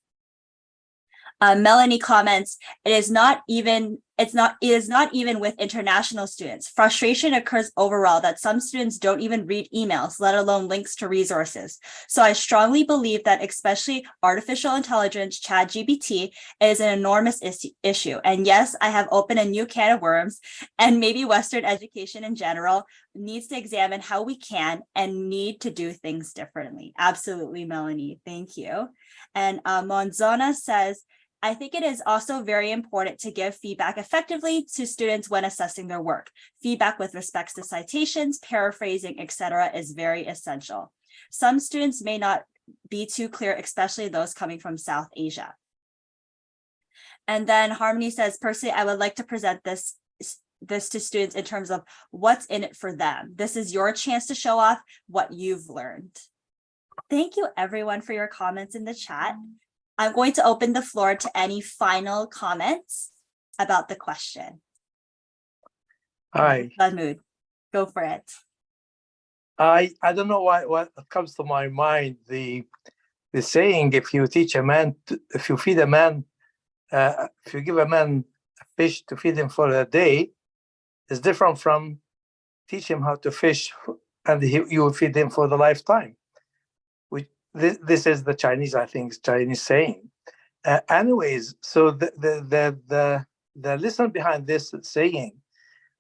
Speaker 4: Melanie comments, it is not even with international students. Frustration occurs overall that some students don't even read emails, let alone links to resources. So I strongly believe that especially artificial intelligence, ChatGPT, is an enormous issue. And yes, I have opened a new can of worms, and maybe Western education in general needs to examine how we can and need to do things differently. Absolutely, Melanie. Thank you. And Monzona says, I think it is also very important to give feedback effectively to students when assessing their work. Feedback with respects to citations, paraphrasing, etc. is very essential. Some students may not be too clear, especially those coming from South Asia. And then Harmony says, personally, I would like to present this to students in terms of what's in it for them. This is your chance to show off what you've learned. Thank you, everyone, for your comments in the chat. I'm going to open the floor to any final comments about the question.
Speaker 9: Hi.
Speaker 4: Mahmoud, go for it.
Speaker 9: I don't know what comes to my mind. The saying, if you teach a man, if you feed a man, if you give a man a fish to feed him for a day, is different from teach him how to fish and you will feed him for the lifetime. This is the Chinese, I think, Chinese saying. Anyways, so the lesson behind this saying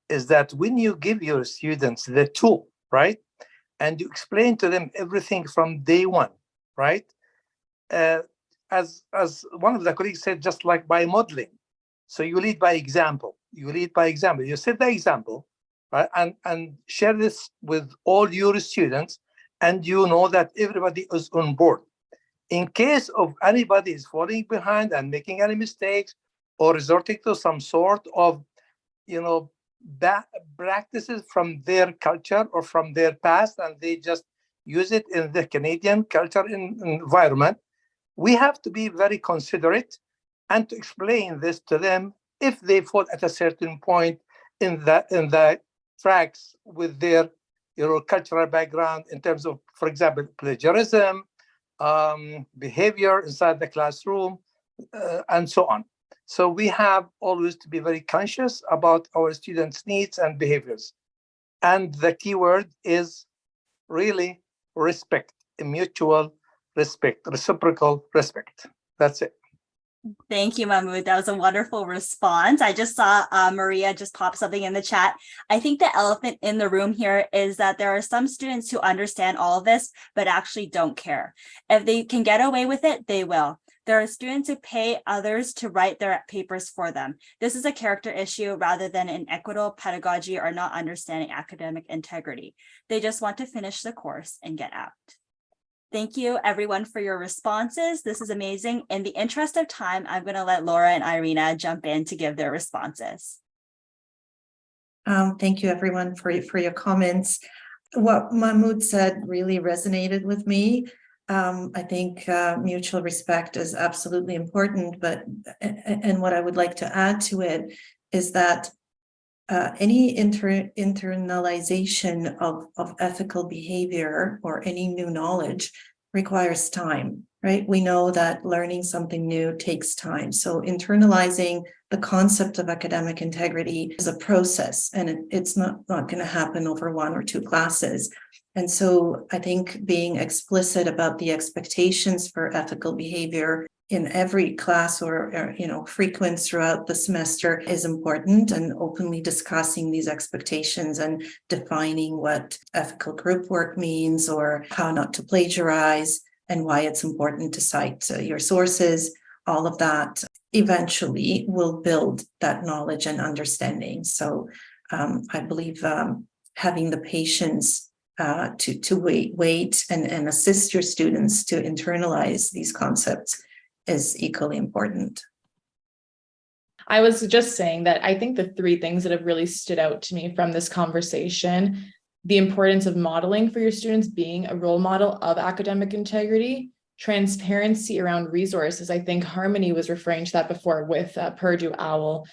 Speaker 9: is that when you give your students the tool, right, and you explain to them everything from day one, right, as one of the colleagues said, just like by modeling. So you lead by example. You lead by example. You set the example, right, and share this with all your students. And you know that everybody is on board. In case of anybody is falling behind and making any mistakes or resorting to some sort of, bad practices from their culture or from their past, and they just use it in the Canadian culture environment, we have to be very considerate and to explain this to them if they fall at a certain point in the tracks with their cultural background in terms of, for example, plagiarism, behavior inside the classroom, and so on. So we have always to be very conscious about our students' needs and behaviors. And the key word is really respect, mutual respect, reciprocal respect. That's it.
Speaker 4: Thank you, Mahmoud. That was a wonderful response. I just saw Maria just pop something in the chat. I think the elephant in the room here is that there are some students who understand all of this, but actually don't care. If they can get away with it, they will. There are students who pay others to write their papers for them. This is a character issue rather than an equitable pedagogy or not understanding academic integrity. They just want to finish the course and get out. Thank you, everyone, for your responses. This is amazing. In the interest of time, I'm going to let Laura and Iryna jump in to give their responses.
Speaker 3: Thank you, everyone, for your comments. What Mahmoud said really resonated with me. I think mutual respect is absolutely important, and what I would like to add to it is that any internalization of ethical behavior or any new knowledge requires time, right? We know that learning something new takes time. So internalizing the concept of academic integrity is a process, and it's not going to happen over 1 or 2 classes. And so I think being explicit about the expectations for ethical behavior in every class or frequent throughout the semester is important, and openly discussing these expectations and defining what ethical group work means or how not to plagiarize and why it's important to cite your sources. All of that eventually will build that knowledge and understanding. So I believe having the patience to wait and assist your students to internalize these concepts is equally important.
Speaker 2: I was just saying that I think the 3 things that have really stood out to me from this conversation, the importance of modeling for your students, being a role model of academic integrity, transparency around resources. I think Harmony was referring to that before with Purdue OWL.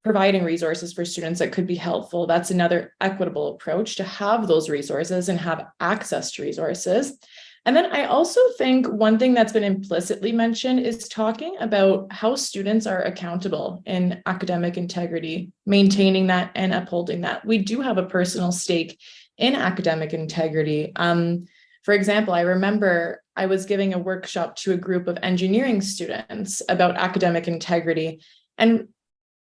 Speaker 2: providing resources for students that could be helpful. That's another equitable approach, to have those resources and have access to resources. And then I also think one thing that's been implicitly mentioned is talking about how students are accountable in academic integrity, maintaining that and upholding that. We do have a personal stake in academic integrity. For example, I remember I was giving a workshop to a group of engineering students about academic integrity. And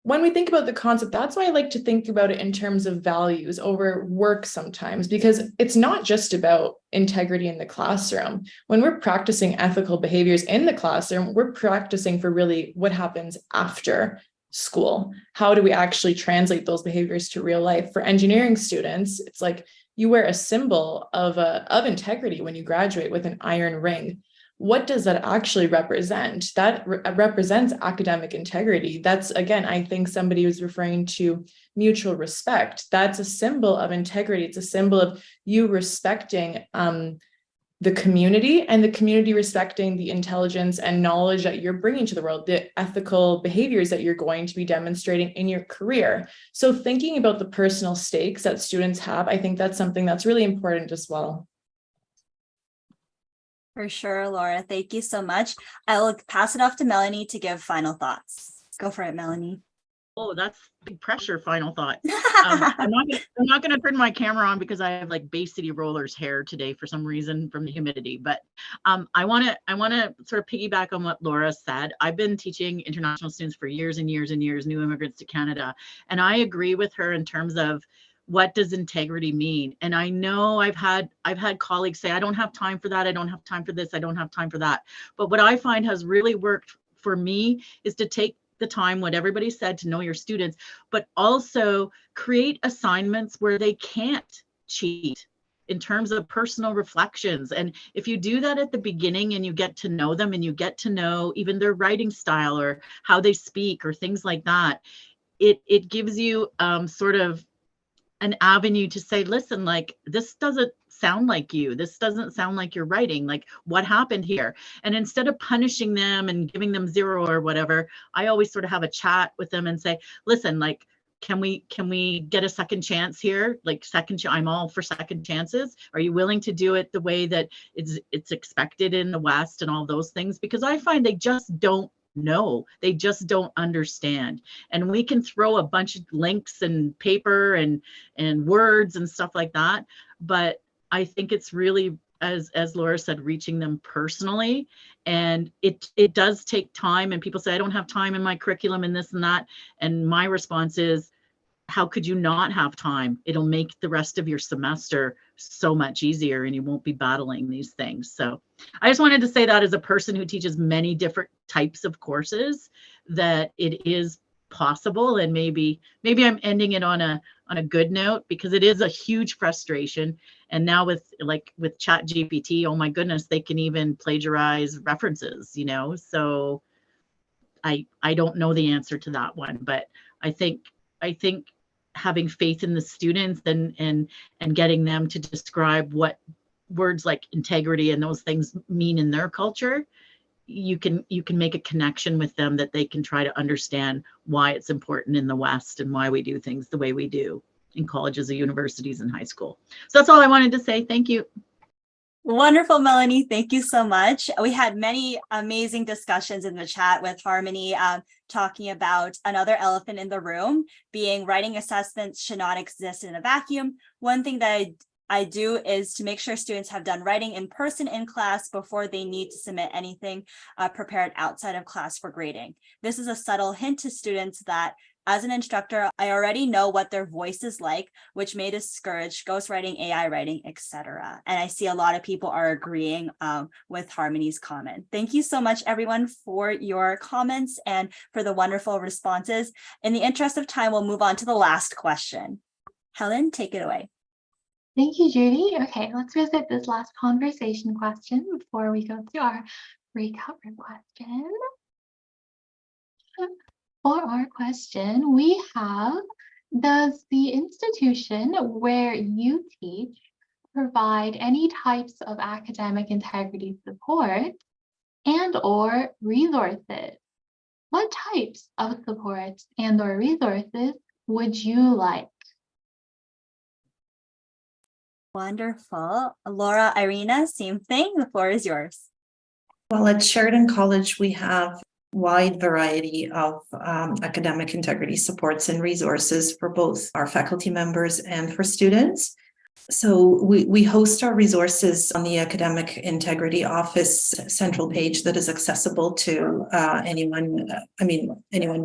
Speaker 2: when we think about the concept, that's why I like to think about it in terms of values over work sometimes, because it's not just about integrity in the classroom. When we're practicing ethical behaviors in the classroom, we're practicing for really what happens after school. How do we actually translate those behaviors to real life? For engineering students, it's like you wear a symbol of integrity when you graduate with an iron ring. What does that actually represent? That represents academic integrity. That's, again, I think somebody was referring to mutual respect. That's a symbol of integrity. It's a symbol of you respecting the community, and the community respecting the intelligence and knowledge that you're bringing to the world, the ethical behaviors that you're going to be demonstrating in your career. So thinking about the personal stakes that students have, I think that's something that's really important as well.
Speaker 4: For sure, Laura. Thank you so much. I will pass it off to Melanie to give final thoughts. Go for it, Melanie.
Speaker 13: Oh, that's big pressure. Final thought. I'm not going to turn my camera on because I have like Bay City Rollers hair today for some reason from the humidity. But I want to sort of piggyback on what Laura said. I've been teaching international students for years and years and years, new immigrants to Canada, and I agree with her in terms of what does integrity mean. And I know I've had colleagues say, I don't have time for that. I don't have time for this. I don't have time for that. But what I find has really worked for me is to take the time, what everybody said, to know your students, but also create assignments where they can't cheat in terms of personal reflections. And if you do that at the beginning and you get to know them and you get to know even their writing style or how they speak or things like that, it gives you sort of an avenue to say, listen, like, this doesn't sound like you. This doesn't sound like you're writing. Like, what happened here? And instead of punishing them and giving them 0 or whatever, I always sort of have a chat with them and say, listen, like, can we get a second chance here? Like, I'm all for second chances. Are you willing to do it the way that it's expected in the West and all those things? Because I find they just don't know. They just don't understand. And we can throw a bunch of links and paper and words and stuff like that. But I think it's really, as Laura said, reaching them personally. And it does take time. And people say, I don't have time in my curriculum and this and that. And my response is, how could you not have time? It'll make the rest of your semester so much easier and you won't be battling these things. So I just wanted to say that as a person who teaches many different types of courses, that it is possible. And maybe I'm ending it on a good note, because it is a huge frustration. And now with Chat GPT, oh my goodness, they can even plagiarize references, you know? So I don't know the answer to that one, but I think having faith in the students and getting them to describe what words like integrity and those things mean in their culture, you can make a connection with them that they can try to understand why it's important in the West and why we do things the way we do in colleges and universities and high school. So that's all I wanted to say. Thank you.
Speaker 4: Wonderful, Melanie. Thank you so much. We had many amazing discussions in the chat with Harmony talking about another elephant in the room, being writing assessments should not exist in a vacuum. One thing that I do is to make sure students have done writing in person in class before they need to submit anything prepared outside of class for grading. This is a subtle hint to students that as an instructor, I already know what their voice is like, which may discourage ghostwriting, AI writing, etc. And I see a lot of people are agreeing with Harmony's comment. Thank you so much, everyone, for your comments and for the wonderful responses. In the interest of time, we'll move on to the last question. Helen, take it away.
Speaker 1: Thank you, Judy. Okay, let's visit this last conversation question before we go to our recovery question. For our question, we have, does the institution where you teach provide any types of academic integrity support and or resources? what types of supports and or resources would you like?
Speaker 4: Wonderful. Laura, Iryna, same thing. The floor is yours.
Speaker 3: Well, at Sheridan College, we have wide variety of academic integrity supports and resources for both our faculty members and for students. So we host our resources on the Academic Integrity Office central page that is accessible to anyone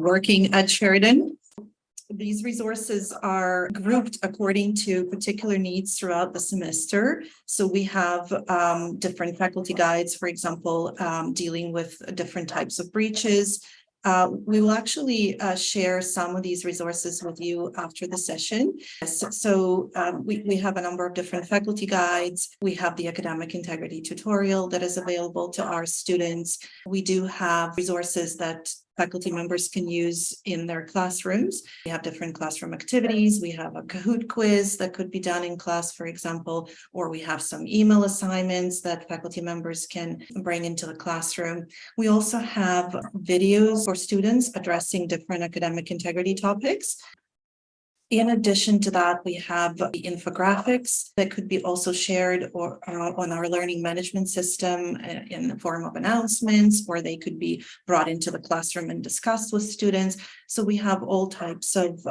Speaker 3: working at Sheridan. These resources are grouped according to particular needs throughout the semester. So we have different faculty guides, for example, dealing with different types of breaches. We will actually share some of these resources with you after the session. So we have a number of different faculty guides. We have the academic integrity tutorial that is available to our students. We do have resources that faculty members can use in their classrooms. We have different classroom activities. We have a Kahoot quiz that could be done in class, for example, or we have some email assignments that faculty members can bring into the classroom. We also have videos for students addressing different academic integrity topics. In addition to that, we have the infographics that could be also shared or on our learning management system in the form of announcements, or they could be brought into the classroom and discussed with students. So we have all types of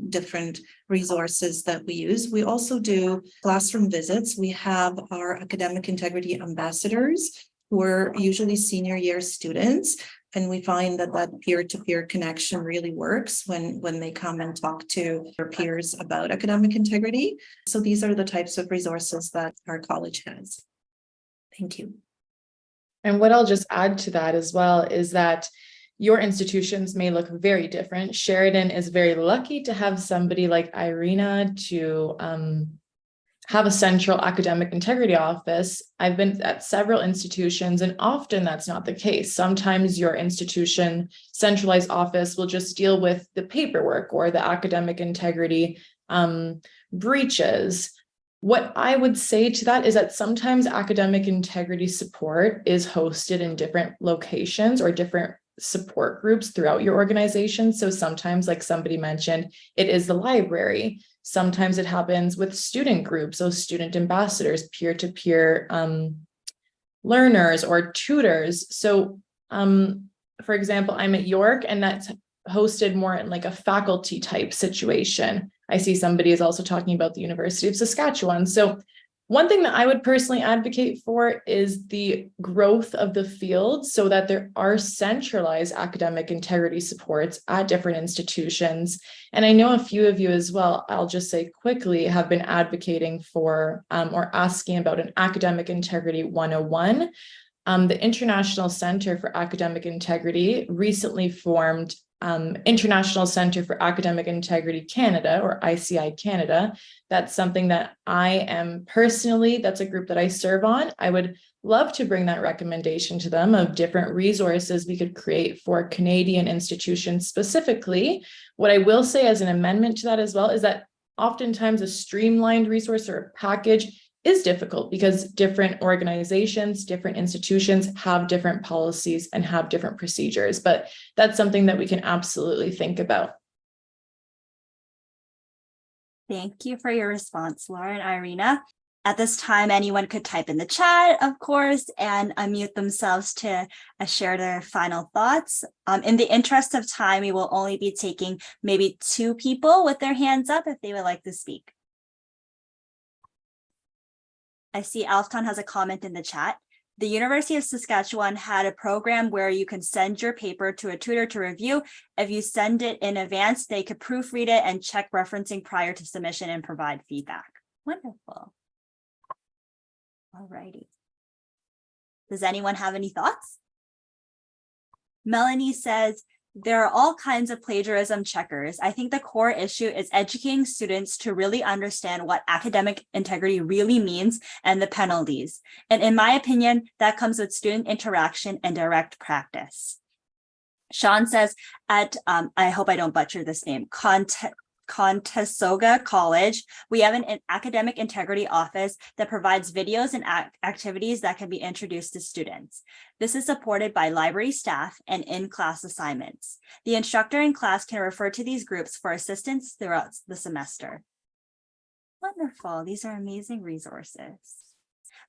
Speaker 3: different resources that we use. We also do classroom visits. We have our academic integrity ambassadors, who are usually senior year students. And we find that that peer-to-peer connection really works when they come and talk to their peers about academic integrity. So these are the types of resources that our college has. Thank you.
Speaker 2: And what I'll just add to that as well is that your institutions may look very different. Sheridan is very lucky to have somebody like Iryna to have a central academic integrity office. I've been at several institutions, and often that's not the case. Sometimes your institution centralized office will just deal with the paperwork or the academic integrity breaches. What I would say to that is that sometimes academic integrity support is hosted in different locations or different support groups throughout your organization. So sometimes, like somebody mentioned, it is the library. Sometimes it happens with student groups, so student ambassadors, peer-to-peer learners or tutors. So for example, I'm at York, and that's hosted more in like a faculty type situation. I see somebody is also talking about the University of Saskatchewan. So one thing that I would personally advocate for is the growth of the field so that there are centralized academic integrity supports at different institutions. And I know a few of you as well, I'll just say quickly, have been advocating for or asking about an academic integrity 101. The International Center for Academic Integrity recently formed International Center for Academic Integrity Canada, or ICI Canada. That's something that I am personally, that's a group that I serve on. I would love to bring that recommendation to them of different resources we could create for Canadian institutions specifically. What I will say as an amendment to that as well is that oftentimes a streamlined resource or a package is difficult because different organizations, different institutions have different policies and have different procedures, but that's something that we can absolutely think about.
Speaker 4: Thank you for your response, Laura and Iryna. At this time, anyone could type in the chat, of course, and unmute themselves to share their final thoughts. In the interest of time, we will only be taking maybe 2 people with their hands up if they would like to speak. I see Alfton has a comment in the chat. The University of Saskatchewan had a program where you can send your paper to a tutor to review. If you send it in advance, they could proofread it and check referencing prior to submission and provide feedback. Wonderful. All righty. Does anyone have any thoughts? Melanie says, there are all kinds of plagiarism checkers. I think the core issue is educating students to really understand what academic integrity really means and the penalties. And in my opinion, that comes with student interaction and direct practice. Sean says at, I hope I don't butcher this name, Contessaga College, we have an academic integrity office that provides videos and activities that can be introduced to students. This is supported by library staff and in-class assignments. The instructor in class can refer to these groups for assistance throughout the semester. Wonderful. These are amazing resources.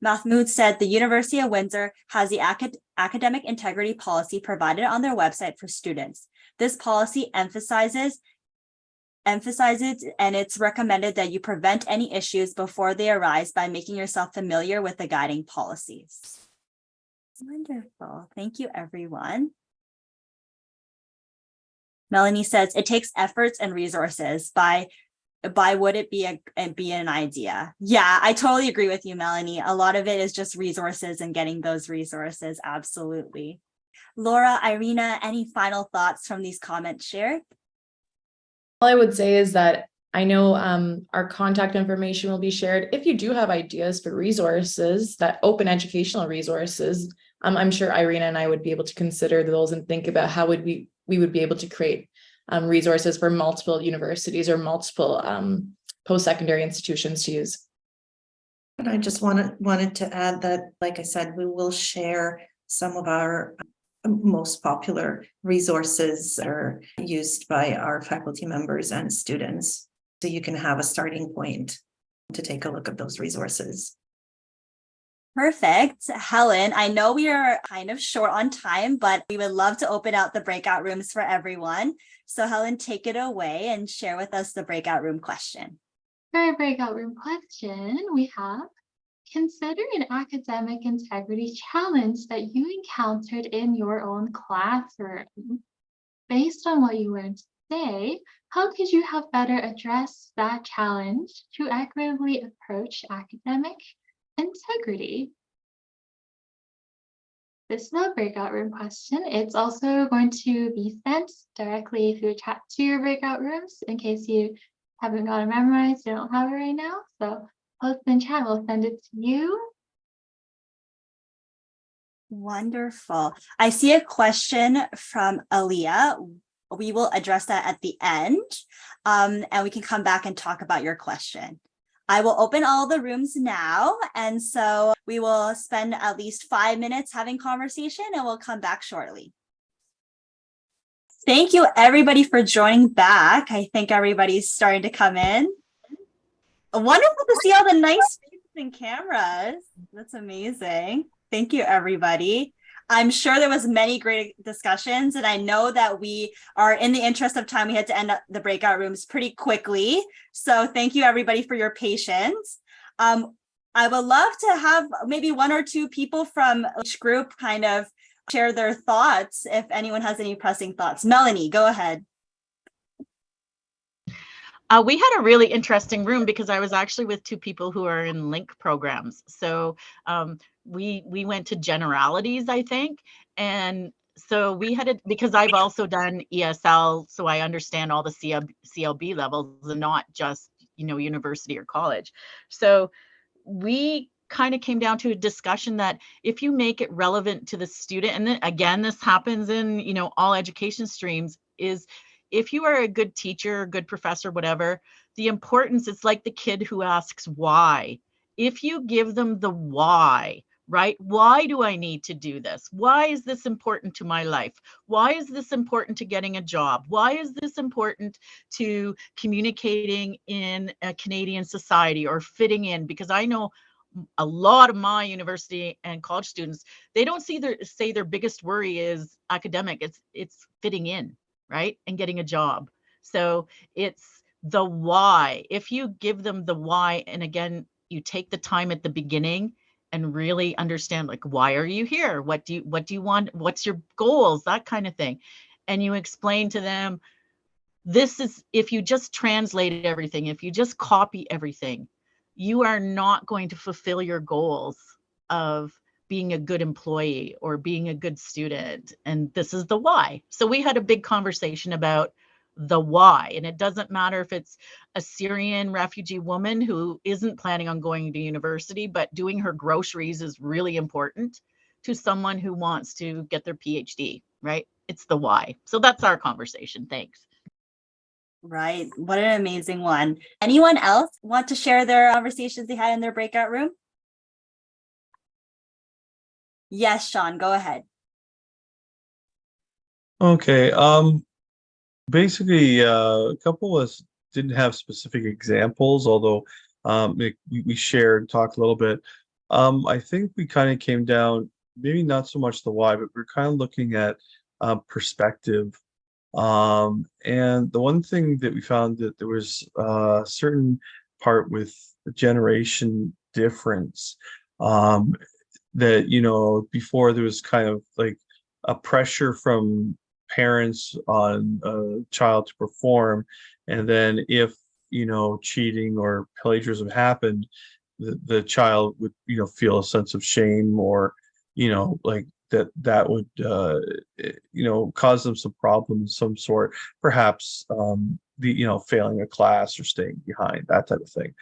Speaker 4: Mahmoud said the University of Windsor has the academic integrity policy provided on their website for students. This policy emphasizes and it's recommended that you prevent any issues before they arise by making yourself familiar with the guiding policies. Wonderful. Thank you, everyone. Melanie says it takes efforts and resources. By would it be an idea? Yeah, I totally agree with you, Melanie. A lot of it is just resources and getting those resources. Absolutely. Laura, Iryna, any final thoughts from these comments shared?
Speaker 2: All I would say is that I know our contact information will be shared. If you do have ideas for resources, that open educational resources, I'm sure Iryna and I would be able to consider those and think about how we would be able to create resources for multiple universities or multiple post-secondary institutions to use.
Speaker 3: And I just wanted to add that, like I said, we will share some of our most popular resources that are used by our faculty members and students. So you can have a starting point to take a look at those resources.
Speaker 4: Perfect. Helen, I know we are kind of short on time, but we would love to open out the breakout rooms for everyone. So Helen, take it away and share with us the breakout room question.
Speaker 1: For our breakout room question, we have: consider an academic integrity challenge that you encountered in your own classroom. Based on what you learned today, how could you have better addressed that challenge to equitably approach academic integrity? This is a breakout room question. It's also going to be sent directly through chat to your breakout rooms in case you haven't got it memorized, you don't have it right now. So post in chat, we'll send it to you.
Speaker 4: Wonderful. I see a question from Aaliyah. We will address that at the end, and we can come back and talk about your question. I will open all the rooms now, and so we will spend at least 5 minutes having conversation, and we'll come back shortly. Thank you, everybody, for joining back. I think everybody's starting to come in. Wonderful to see all the nice faces and cameras. That's amazing. Thank you, everybody. I'm sure there was many great discussions, and I know that we are, in the interest of time, we had to end up the breakout rooms pretty quickly. So thank you, everybody, for your patience. I would love to have maybe 1 or 2 people from each group kind of share their thoughts if anyone has any pressing thoughts. Melanie, go ahead.
Speaker 13: We had a really interesting room because I was actually with 2 people who are in link programs. So we went to generalities, I think. And so we had it because I've also done ESL, so I understand all the CLB levels and not just, university or college. So we kind of came down to a discussion that if you make it relevant to the student, and then again, this happens in, all education streams, is if you are a good teacher, good professor, whatever, the importance, it's like the kid who asks why. If you give them the why, right? Why do I need to do this? Why is this important to my life? Why is this important to getting a job? Why is this important to communicating in a Canadian society or fitting in? Because I know a lot of my university and college students, they don't say their biggest worry is academic. It's fitting in, right? And getting a job. So it's the why. If you give them the why, and again, you take the time at the beginning and really understand, like, why are you here? What do you want? What's your goals? That kind of thing. And you explain to them, this is, if you just translate everything, if you just copy everything, you are not going to fulfill your goals of being a good employee or being a good student. And this is the why. So we had a big conversation about the why. And it doesn't matter if it's a Syrian refugee woman who isn't planning on going to university, but doing her groceries is really important, to someone who wants to get their PhD, right? It's the why. So that's our conversation. Thanks.
Speaker 4: Right. What an amazing one. Anyone else want to share their conversations they had in their breakout room? Yes, Sean, go ahead.
Speaker 6: Okay. Basically, a couple of us didn't have specific examples, although we shared, talked a little bit. I think we kind of came down, maybe not so much the why, but we're kind of looking at perspective. And the one thing that we found that there was a certain part with the generation difference, that, you know, before there was kind of like a pressure from parents on a child to perform, and then if, you know, cheating or plagiarism happened, the child would, you know, feel a sense of shame, or, you know, like that would you know, cause them some problems of some sort, perhaps the, you know, failing a class or staying behind, that type of thing.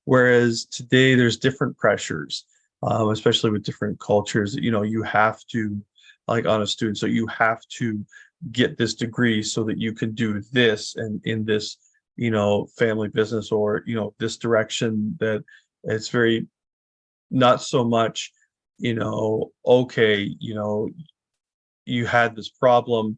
Speaker 6: Whereas today there's different pressures, especially with different cultures, you know, you have to, like on a student, so you have to get this degree so that you can do this and in this, you know, family business, or, you know, this direction, that it's very, not so much, you know, okay, you know, you had this problem,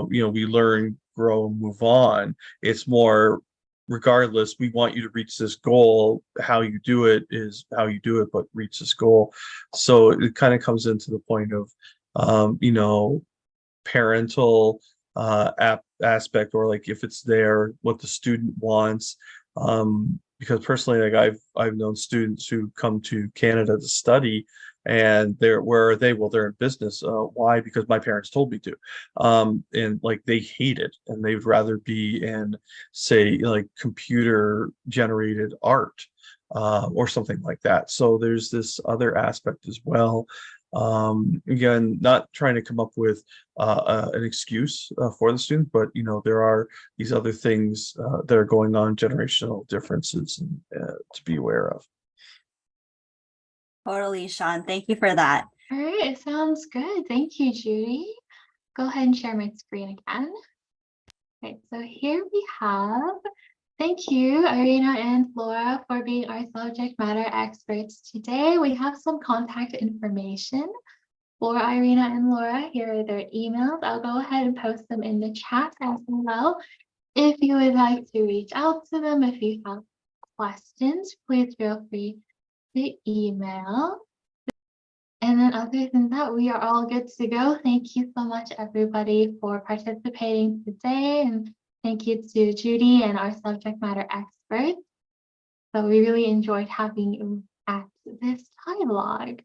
Speaker 6: you know, we learn, grow, move on. It's more, regardless, we want you to reach this goal. How you do it is how you do it, but reach this goal. So it kind of comes into the point of, you know, parental aspect, or like if it's there, what the student wants. Because personally, like I've known students who come to Canada to study, and they're, where are they? Well, they're in business. Why? Because my parents told me to. And like they hate it, and they'd rather be in, say, like computer generated art, or something like that. So there's this other aspect as well. Again, not trying to come up with an excuse for the student, but, you know, there are these other things that are going on, generational differences, and, to be aware of.
Speaker 4: Totally, Sean. Thank you for that.
Speaker 1: All right, it sounds good. Thank you, Judy. Go ahead and share my screen again. Okay, so here we have, thank you, Iryna and Laura, for being our subject matter experts today. We have some contact information for Iryna and Laura. Here are their emails. I'll go ahead and post them in the chat as well. If you would like to reach out to them, if you have questions, please feel free to email. And then other than that, we are all good to go. Thank you so much, everybody, for participating today. And thank you to Judy and our subject matter experts. So we really enjoyed having you at this dialogue.